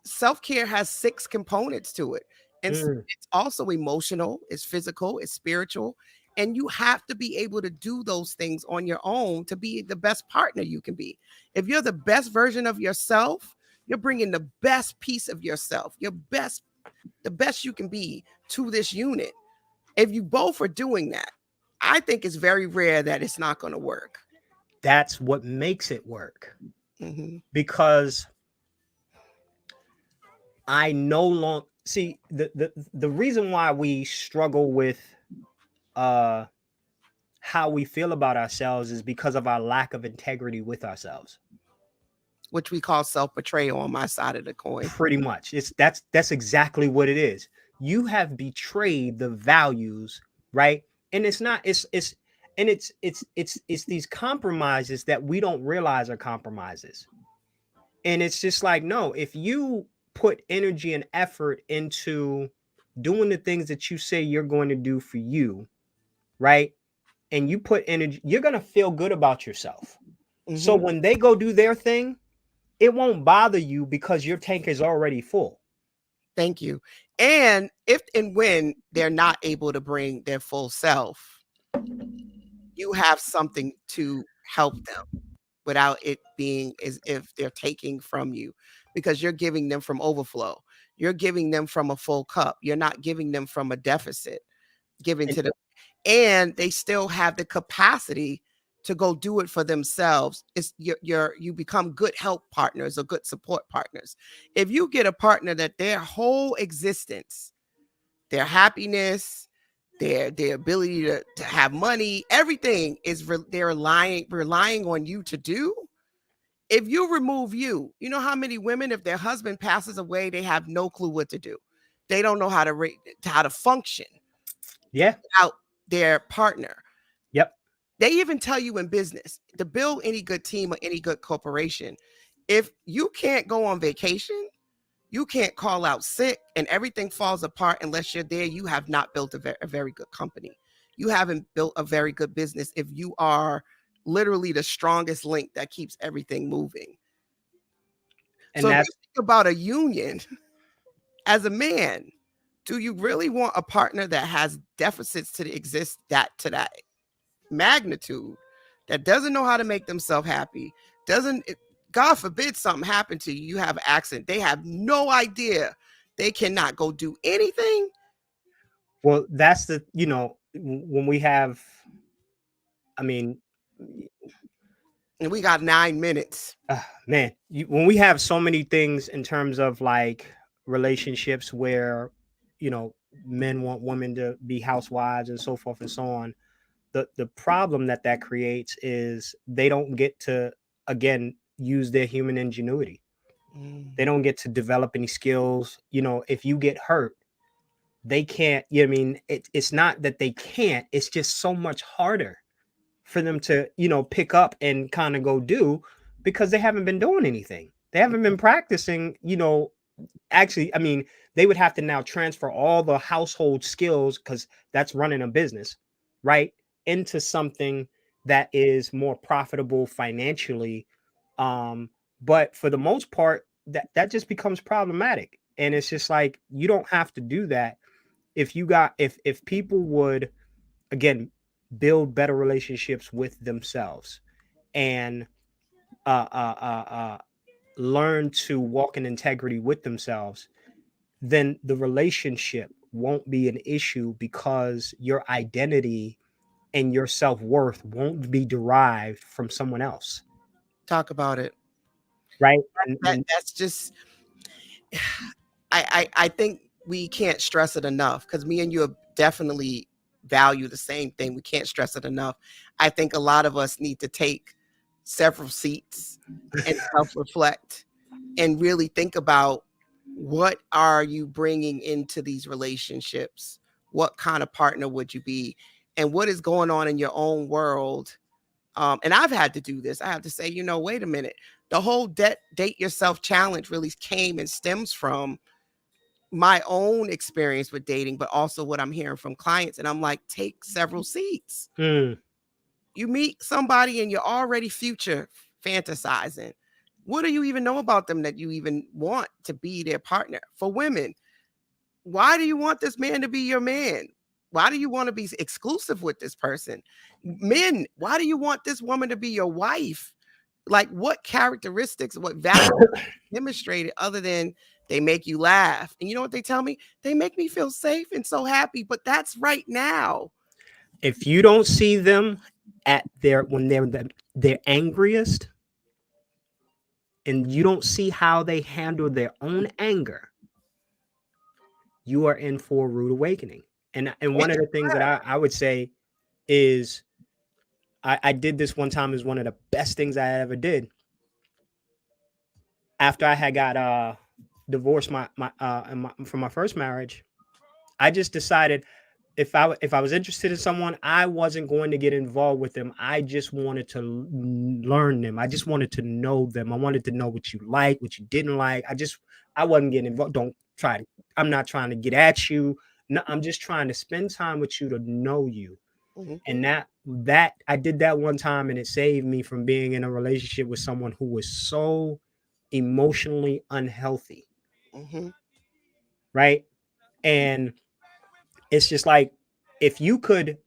B: self-care has 6 components to it. And it's also emotional, it's physical, it's spiritual. And you have to be able to do those things on your own to be the best partner you can be. If you're the best version of yourself, you're bringing the best piece of yourself, the best you can be to this unit. If you both are doing that, I think it's very rare that it's not going to work.
D: That's what makes it work.
B: Mm-hmm.
D: Because I no longer see the reason why we struggle with how we feel about ourselves is because of our lack of integrity with ourselves.
B: Which we call self-betrayal on my side of the coin.
D: Pretty much. That's exactly what it is. you have betrayed the values, right? And it's not, it's and it's these compromises that we don't realize are compromises. And it's just like, no, if you put energy and effort into doing the things that you say you're going to do for you, right? And you put energy, you're going to feel good about yourself. So
B: Mhm.
D: when they go do their thing, it won't bother you because your tank is already full.
B: Thank you. And if and when they're not able to bring their full self, you have something to help them without it being as if they're taking from you, because you're giving them from overflow. You're giving them from a full cup. You're not giving them from a deficit, giving
D: And
B: to them. And they still have the capacity to go do it for themselves. It's you become good help partners or good support partners. If you get a partner that their whole existence, their happiness, their ability to have money, everything is they're relying on you to do. If you remove you, you know how many women, if their husband passes away, they have no clue what to do. They don't know how to function
D: yeah,
B: without their partner.
D: yep.
B: They even tell you in business to build any good team or any good corporation. If you can't go on vacation, you can't call out sick, and everything falls apart unless you're there, you have not built a very good company. You haven't built a very good business if you are literally the strongest link that keeps everything moving.
D: And
B: So if you
D: that's
B: think about a union as a man, do you really want a partner that has deficits to that magnitude, that doesn't know how to make themselves happy, doesn't God forbid something happened to you, you have an accident, they have no idea, they cannot go do anything.
D: well, that's the, when we have, I mean,
B: And we got 9 minutes.
D: man, when we have so many things in terms of like relationships where, you know, men want women to be housewives and so forth and so on, the problem that creates is they don't get to, again, use their human ingenuity. They don't get to develop any skills. If you get hurt, they can't. I mean, it's not that they can't. It's just so much harder for them to, pick up and kind of go do, because they haven't been doing anything. They haven't been practicing. Actually, I mean, they would have to now transfer all the household skills, because that's running a business, right, into something that is more profitable financially. But for the most part, that just becomes problematic. And it's just like, you don't have to do that. If people would, again, build better relationships with themselves, and uh, uh, uh, uh, learn to walk in integrity with themselves, then the relationship won't be an issue, because your identity and your self-worth won't be derived from someone else,
B: Talk about it.
D: right? And
B: That's just I think we can't stress it enough, because me and you have definitely value the same thing. We can't stress it enough. I think a lot of us need to take several seats and self-reflect and really think about, what are you bringing into these relationships? What kind of partner would you be? And what is going on in your own world? And I've had to do this. I have to say, wait a minute. The whole date yourself challenge really came and stems from my own experience with dating, but also what I'm hearing from clients. And I'm like, take several seats.
D: mm,
B: You meet somebody and you're already future fantasizing. What do you even know about them that you even want to be their partner? For women, why do you want this man to be your man? Why do you want to be exclusive with this person? Men, why do you want this woman to be your wife? Like, what characteristics, what value demonstrated other than they make you laugh? And you know what they tell me? They make me feel safe and so happy, but that's right now.
D: if you don't see them at when they're their angriest, and you don't see how they handle their own anger, you are in for a rude awakening. And one of the things that I would say is, I did this one time, is one of the best things I ever did. After I had got divorced from my first marriage, I just decided if I was interested in someone, I wasn't going to get involved with them. I just wanted to learn them. I just wanted to know them. I wanted to know what you like, what you didn't like. I wasn't getting involved. Don't try to. I'm not trying to get at you. No, I'm just trying to spend time with you to know you.
B: Mhm.
D: And that I did that one time, and it saved me from being in a relationship with someone who was so emotionally unhealthy,
B: Mhm.
D: right? And it's just like if you could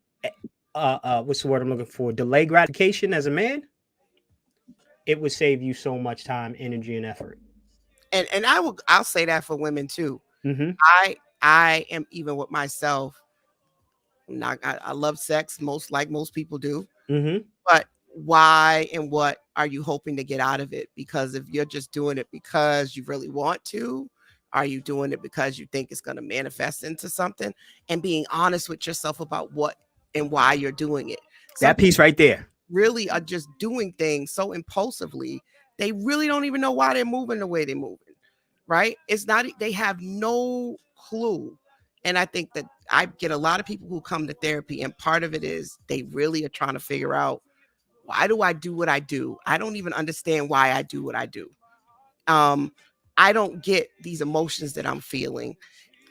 D: what's the word I'm looking for? Delay gratification as a man, it would save you so much time, energy, and effort.
B: And I'll say that for women too.
D: Mm-hmm.
B: I am even with myself. I love sex most people do,
D: Mm-hmm.
B: but why and what are you hoping to get out of it? Because if you're just doing it because you really want to, are you doing it because you think it's going to manifest into something? And being honest with yourself about what and why you're doing it. Some
D: That piece right there.
B: really are just doing things so impulsively, they really don't even know why they're moving the way they're moving, right? It's not, they have no clue. And I think that I get a lot of people who come to therapy, and part of it is they really are trying to figure out, why do I do what I do? I don't even understand why I do what I do. Um, I don't get these emotions that I'm feeling.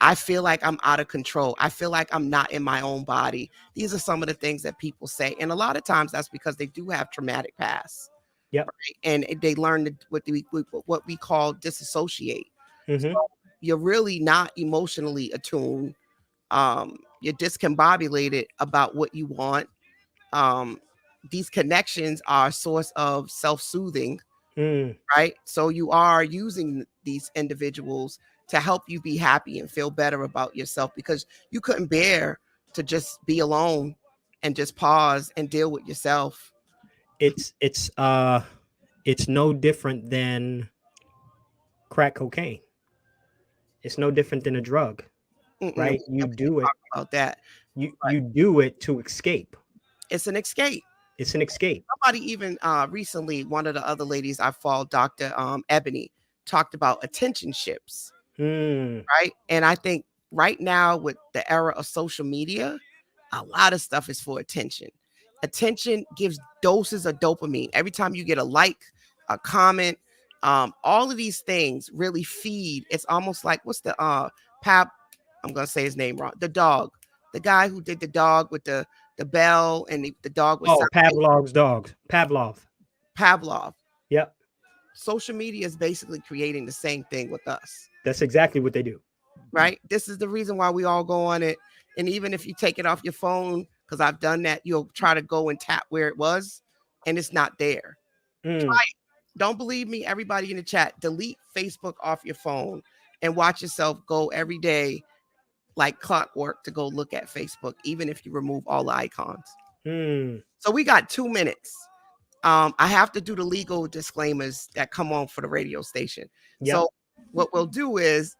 B: I feel like I'm out of control. I feel like I'm not in my own body. These are some of the things that people say. And a lot of times that's because they do have traumatic past.
D: Yep.
B: Right? And they learn what we call disassociate. So
D: Mm-hmm.
B: you're really not emotionally attuned. You're discombobulated about what you want. Um, these connections are a source of self-soothing,
D: Mm.
B: right? So you are using these individuals to help you be happy and feel better about yourself, because you couldn't bear to just be alone and just pause and deal with yourself.
D: It's no different than crack cocaine. It's no different than a drug,
B: Mm-mm,
D: right? You
B: we can't
D: do it.
B: talk about that.
D: You do it to escape.
B: It's an escape.
D: It's an escape.
B: Somebody even recently, one of the other ladies I follow, Dr. Ebony, talked about attention ships,
D: Mm.
B: right? And I think right now with the era of social media, a lot of stuff is for attention. Attention gives doses of dopamine. Every time you get a like, a comment, all of these things really feed. It's almost like, what's the Pap? I'm gonna say his name wrong. The dog, the guy who did the dog with the bell, and the dog was
D: Oh, Pavlov's dogs. Pavlov.
B: Pavlov.
D: Yep.
B: Social media is basically creating the same thing with us,
D: That's exactly what they do.
B: right? This is the reason why we all go on it. And even if you take it off your phone, because I've done that, you'll try to go and tap where it was and it's not there.
D: Mm.
B: Don't believe me, everybody in the chat, delete Facebook off your phone and watch yourself go every day like clockwork to go look at Facebook, even if you remove all the icons.
D: Mm.
B: So we got 2 minutes. I have to do the legal disclaimers that come on for the radio station.
D: Yep.
B: So what we'll do is,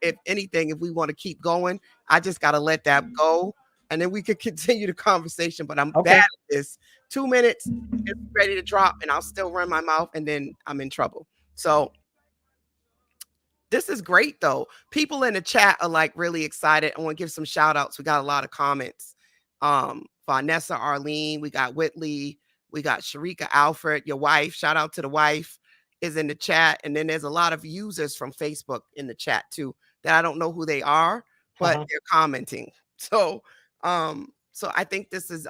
B: if anything, if we want to keep going, I just got to let that go, and then we could continue the conversation. But I'm
D: Okay.
B: bad at this. 2 minutes, it's ready to drop, and I'll still run my mouth, and then I'm in trouble. So this is great, though. People in the chat are like really excited. I want to give some shout outs. We got a lot of comments. Vanessa, Arlene, we got Whitley, we got Sharika Alfred, your wife. Shout out to the wife is in the chat. And then there's a lot of users from Facebook in the chat too that I don't know who they are, but they're commenting. So I think this is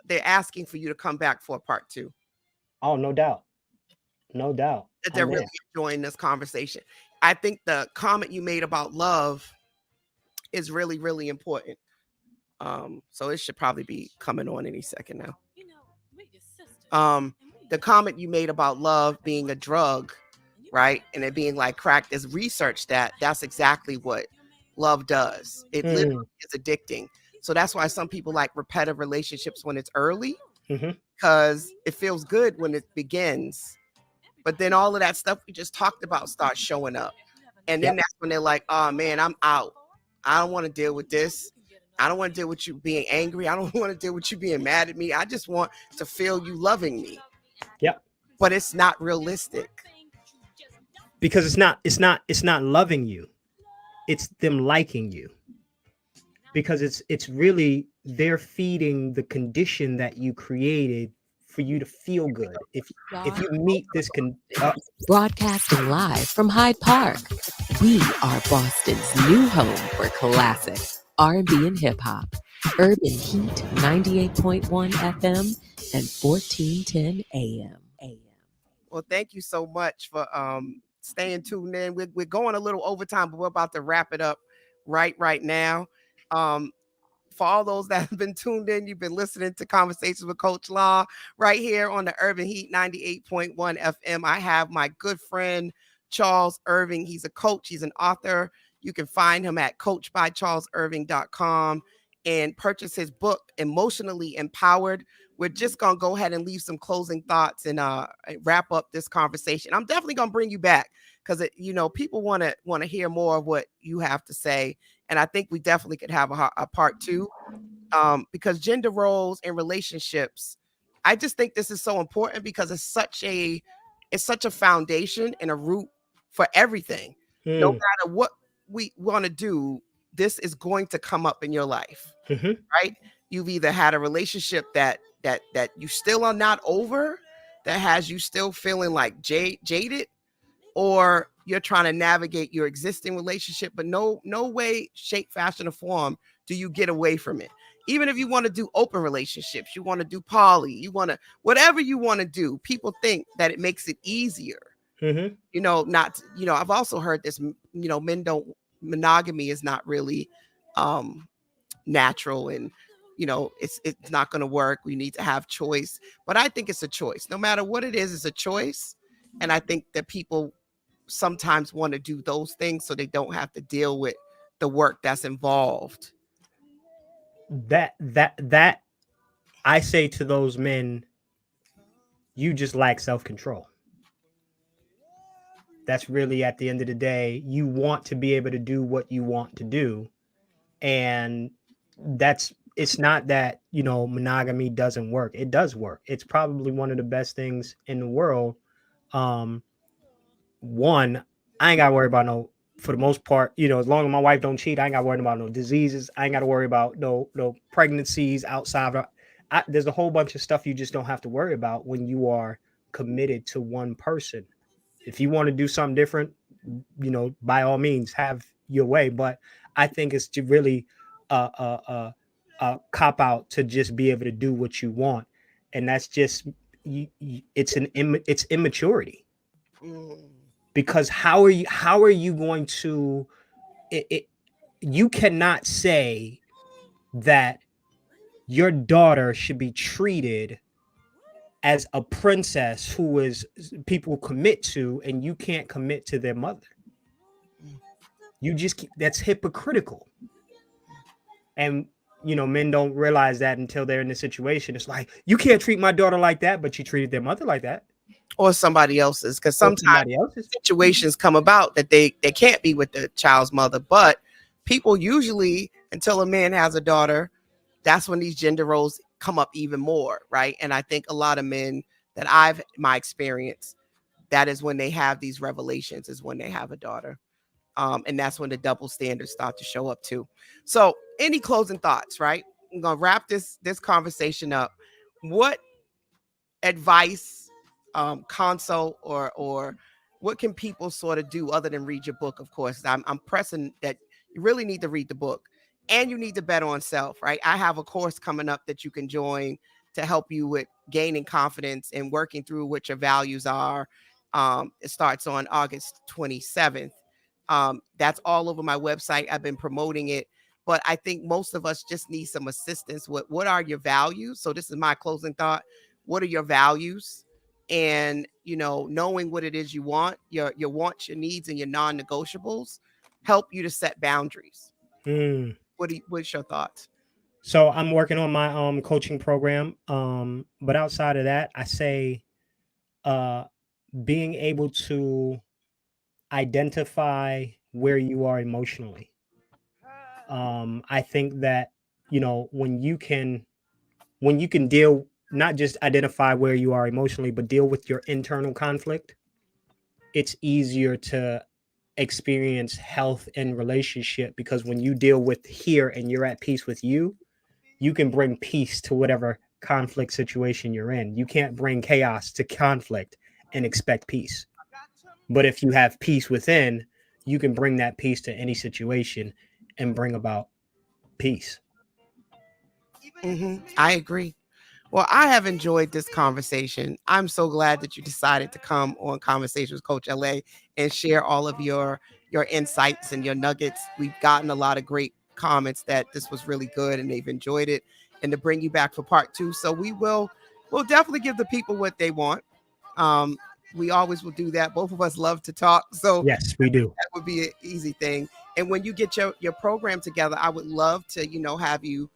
B: they're asking for you to come back for a part 2.
D: Oh, no doubt. No doubt.
B: That they're really enjoying this conversation. I think the comment you made about love is really, really important. So it should probably be coming on any second now. The comment you made about love being a drug, right? And it being like crack, is research that's exactly what love does. It literally is addicting. So that's why some people like repetitive relationships when it's early, because it feels good when it begins. But then all of that stuff we just talked about starts showing up. And then that's when they're like, oh man, I'm out. I don't want to deal with this. I don't want to deal with you being angry. I don't want to deal with you being mad at me. I just want to feel you loving me.
D: Yep.
B: But it's not realistic.
D: Because it's not loving you. It's them liking you. because it's really they're feeding the condition that you created for you to feel good. If you meet this
A: Broadcasting live from Hyde Park. We are Boston's new home for classic R&B and hip hop. Urban Heat 98.1 FM and 1410 AM.
B: Well, thank you so much for staying tuned in. We're going a little overtime, but we're about to wrap it up right now. For all those that have been tuned in, you've been listening to Conversations with Coach Law right here on the Urban Heat 98.1 FM. I have my good friend, Charles Irving. He's a coach. He's an author. You can find him at coachbycharlesirving.com and purchase his book, Emotionally Empowered. We're just going to go ahead and leave some closing thoughts and wrap up this conversation. I'm definitely going to bring you back because, people want to hear more of what you have to say. And I think we definitely could have a part two because gender roles and relationships, I just think this is so important because it's such a foundation and a root for everything. No matter what we want to do, this is going to come up in your life, right? You've either had a relationship that you still are not over, that has you still feeling like jaded, or you're trying to navigate your existing relationship, but no way, shape, fashion, or form do you get away from it. Even if you want to do open relationships, you want to do poly, you want to, whatever you want to do, people think that it makes it easier. I've also heard this, monogamy is not really natural and, it's not going to work. We need to have choice, but I think it's a choice. No matter what it is, it's a choice. And I think that people sometimes want to do those things so they don't have to deal with the work that's involved.
D: That I say to those men, you just lack self-control. That's really, at the end of the day, you want to be able to do what you want to do. And it's not that, monogamy doesn't work. It does work. It's probably one of the best things in the world. One, I ain't got to worry about for the most part, as long as my wife don't cheat, I ain't got to worry about no diseases. I ain't got to worry about no pregnancies outside. There's a whole bunch of stuff you just don't have to worry about when you are committed to one person. If you want to do something different, by all means, have your way. But I think it's really a cop out to just be able to do what you want, and that's just it's immaturity. Because how are you going to you cannot say that your daughter should be treated as a princess who is people commit to, and you can't commit to their mother. That's hypocritical. And men don't realize that until they're in the situation. It's like, you can't treat my daughter like that, but you treated their mother like that.
B: Or somebody else's, because sometimes situations come about that they can't be with the child's mother. But people usually, until a man has a daughter, that's when these gender roles come up even more, right? And I think a lot of men that my experience, that is when they have these revelations, is when they have a daughter. And that's when the double standards start to show up too. So any closing thoughts, right? I'm going to wrap this conversation up. What advice, consult, or what can people sort of do other than read your book? Of course, I'm pressing that you really need to read the book, and you need to bet on self, right? I have a course coming up that you can join to help you with gaining confidence and working through what your values are. It starts on August 27th. That's all over my website. I've been promoting it, but I think most of us just need some assistance with what are your values. So this is my closing thought. What are your values? And, knowing what it is you want, your wants, your needs, and your non-negotiables help you to set boundaries. What's your thoughts?
D: So I'm working on my coaching program. But outside of that, I say being able to identify where you are emotionally. I think that, when you can deal, not just identify where you are emotionally, but deal with your internal conflict, it's easier to experience health in relationship, because when you deal with here and you're at peace with you, you can bring peace to whatever conflict situation you're in. You can't bring chaos to conflict and expect peace. But if you have peace within, you can bring that peace to any situation and bring about peace.
B: I agree. Well, I have enjoyed this conversation. I'm so glad that you decided to come on Conversations with Coach LA and share all of your insights and your nuggets. We've gotten a lot of great comments that this was really good and they've enjoyed it, and to bring you back for part 2. So we'll definitely give the people what they want. We always will do that. Both of us love to talk. So
D: yes, we do.
B: That would be an easy thing. And when you get your program together, I would love to, have you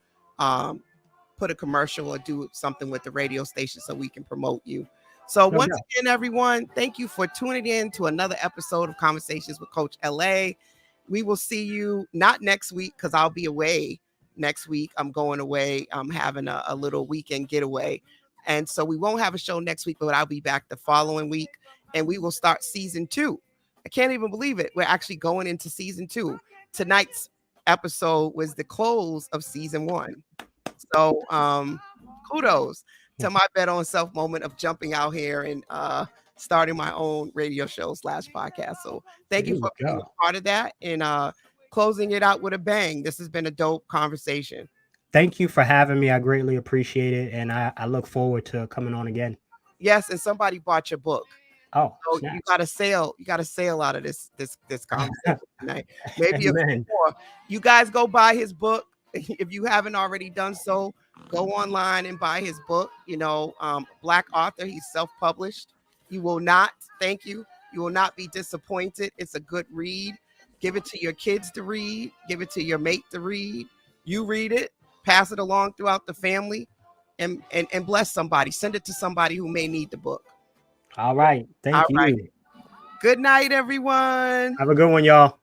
B: put a commercial or do something with the radio station so we can promote you. So once again, everyone, thank you for tuning in to another episode of Conversations with Coach LA. We will see you not next week because I'll be away next week. I'm going away. I'm having a little weekend getaway. And so we won't have a show next week, but I'll be back the following week and we will start season 2. I can't even believe it. We're actually going into season 2. Tonight's episode was the close of season 1. So kudos to my bet on self moment of jumping out here and starting my own radio show / podcast. So thank you for being a part of that and closing it out with a bang. This has been a dope conversation.
D: Thank you for having me. I greatly appreciate it. And I look forward to coming on again.
B: Yes. And somebody bought your book.
D: Oh,
B: so you got a sale out of this conversation tonight. Maybe a bit more. You guys go buy his book. If you haven't already done so, go online and buy his book. Black author. He's self-published. You will not be disappointed. It's a good read. Give it to your kids to read. Give it to your mate to read. You read it, pass it along throughout the family, and bless somebody. Send it to somebody who may need the book.
D: All right. Thank you.
B: Good night, everyone.
D: Have a good one, y'all.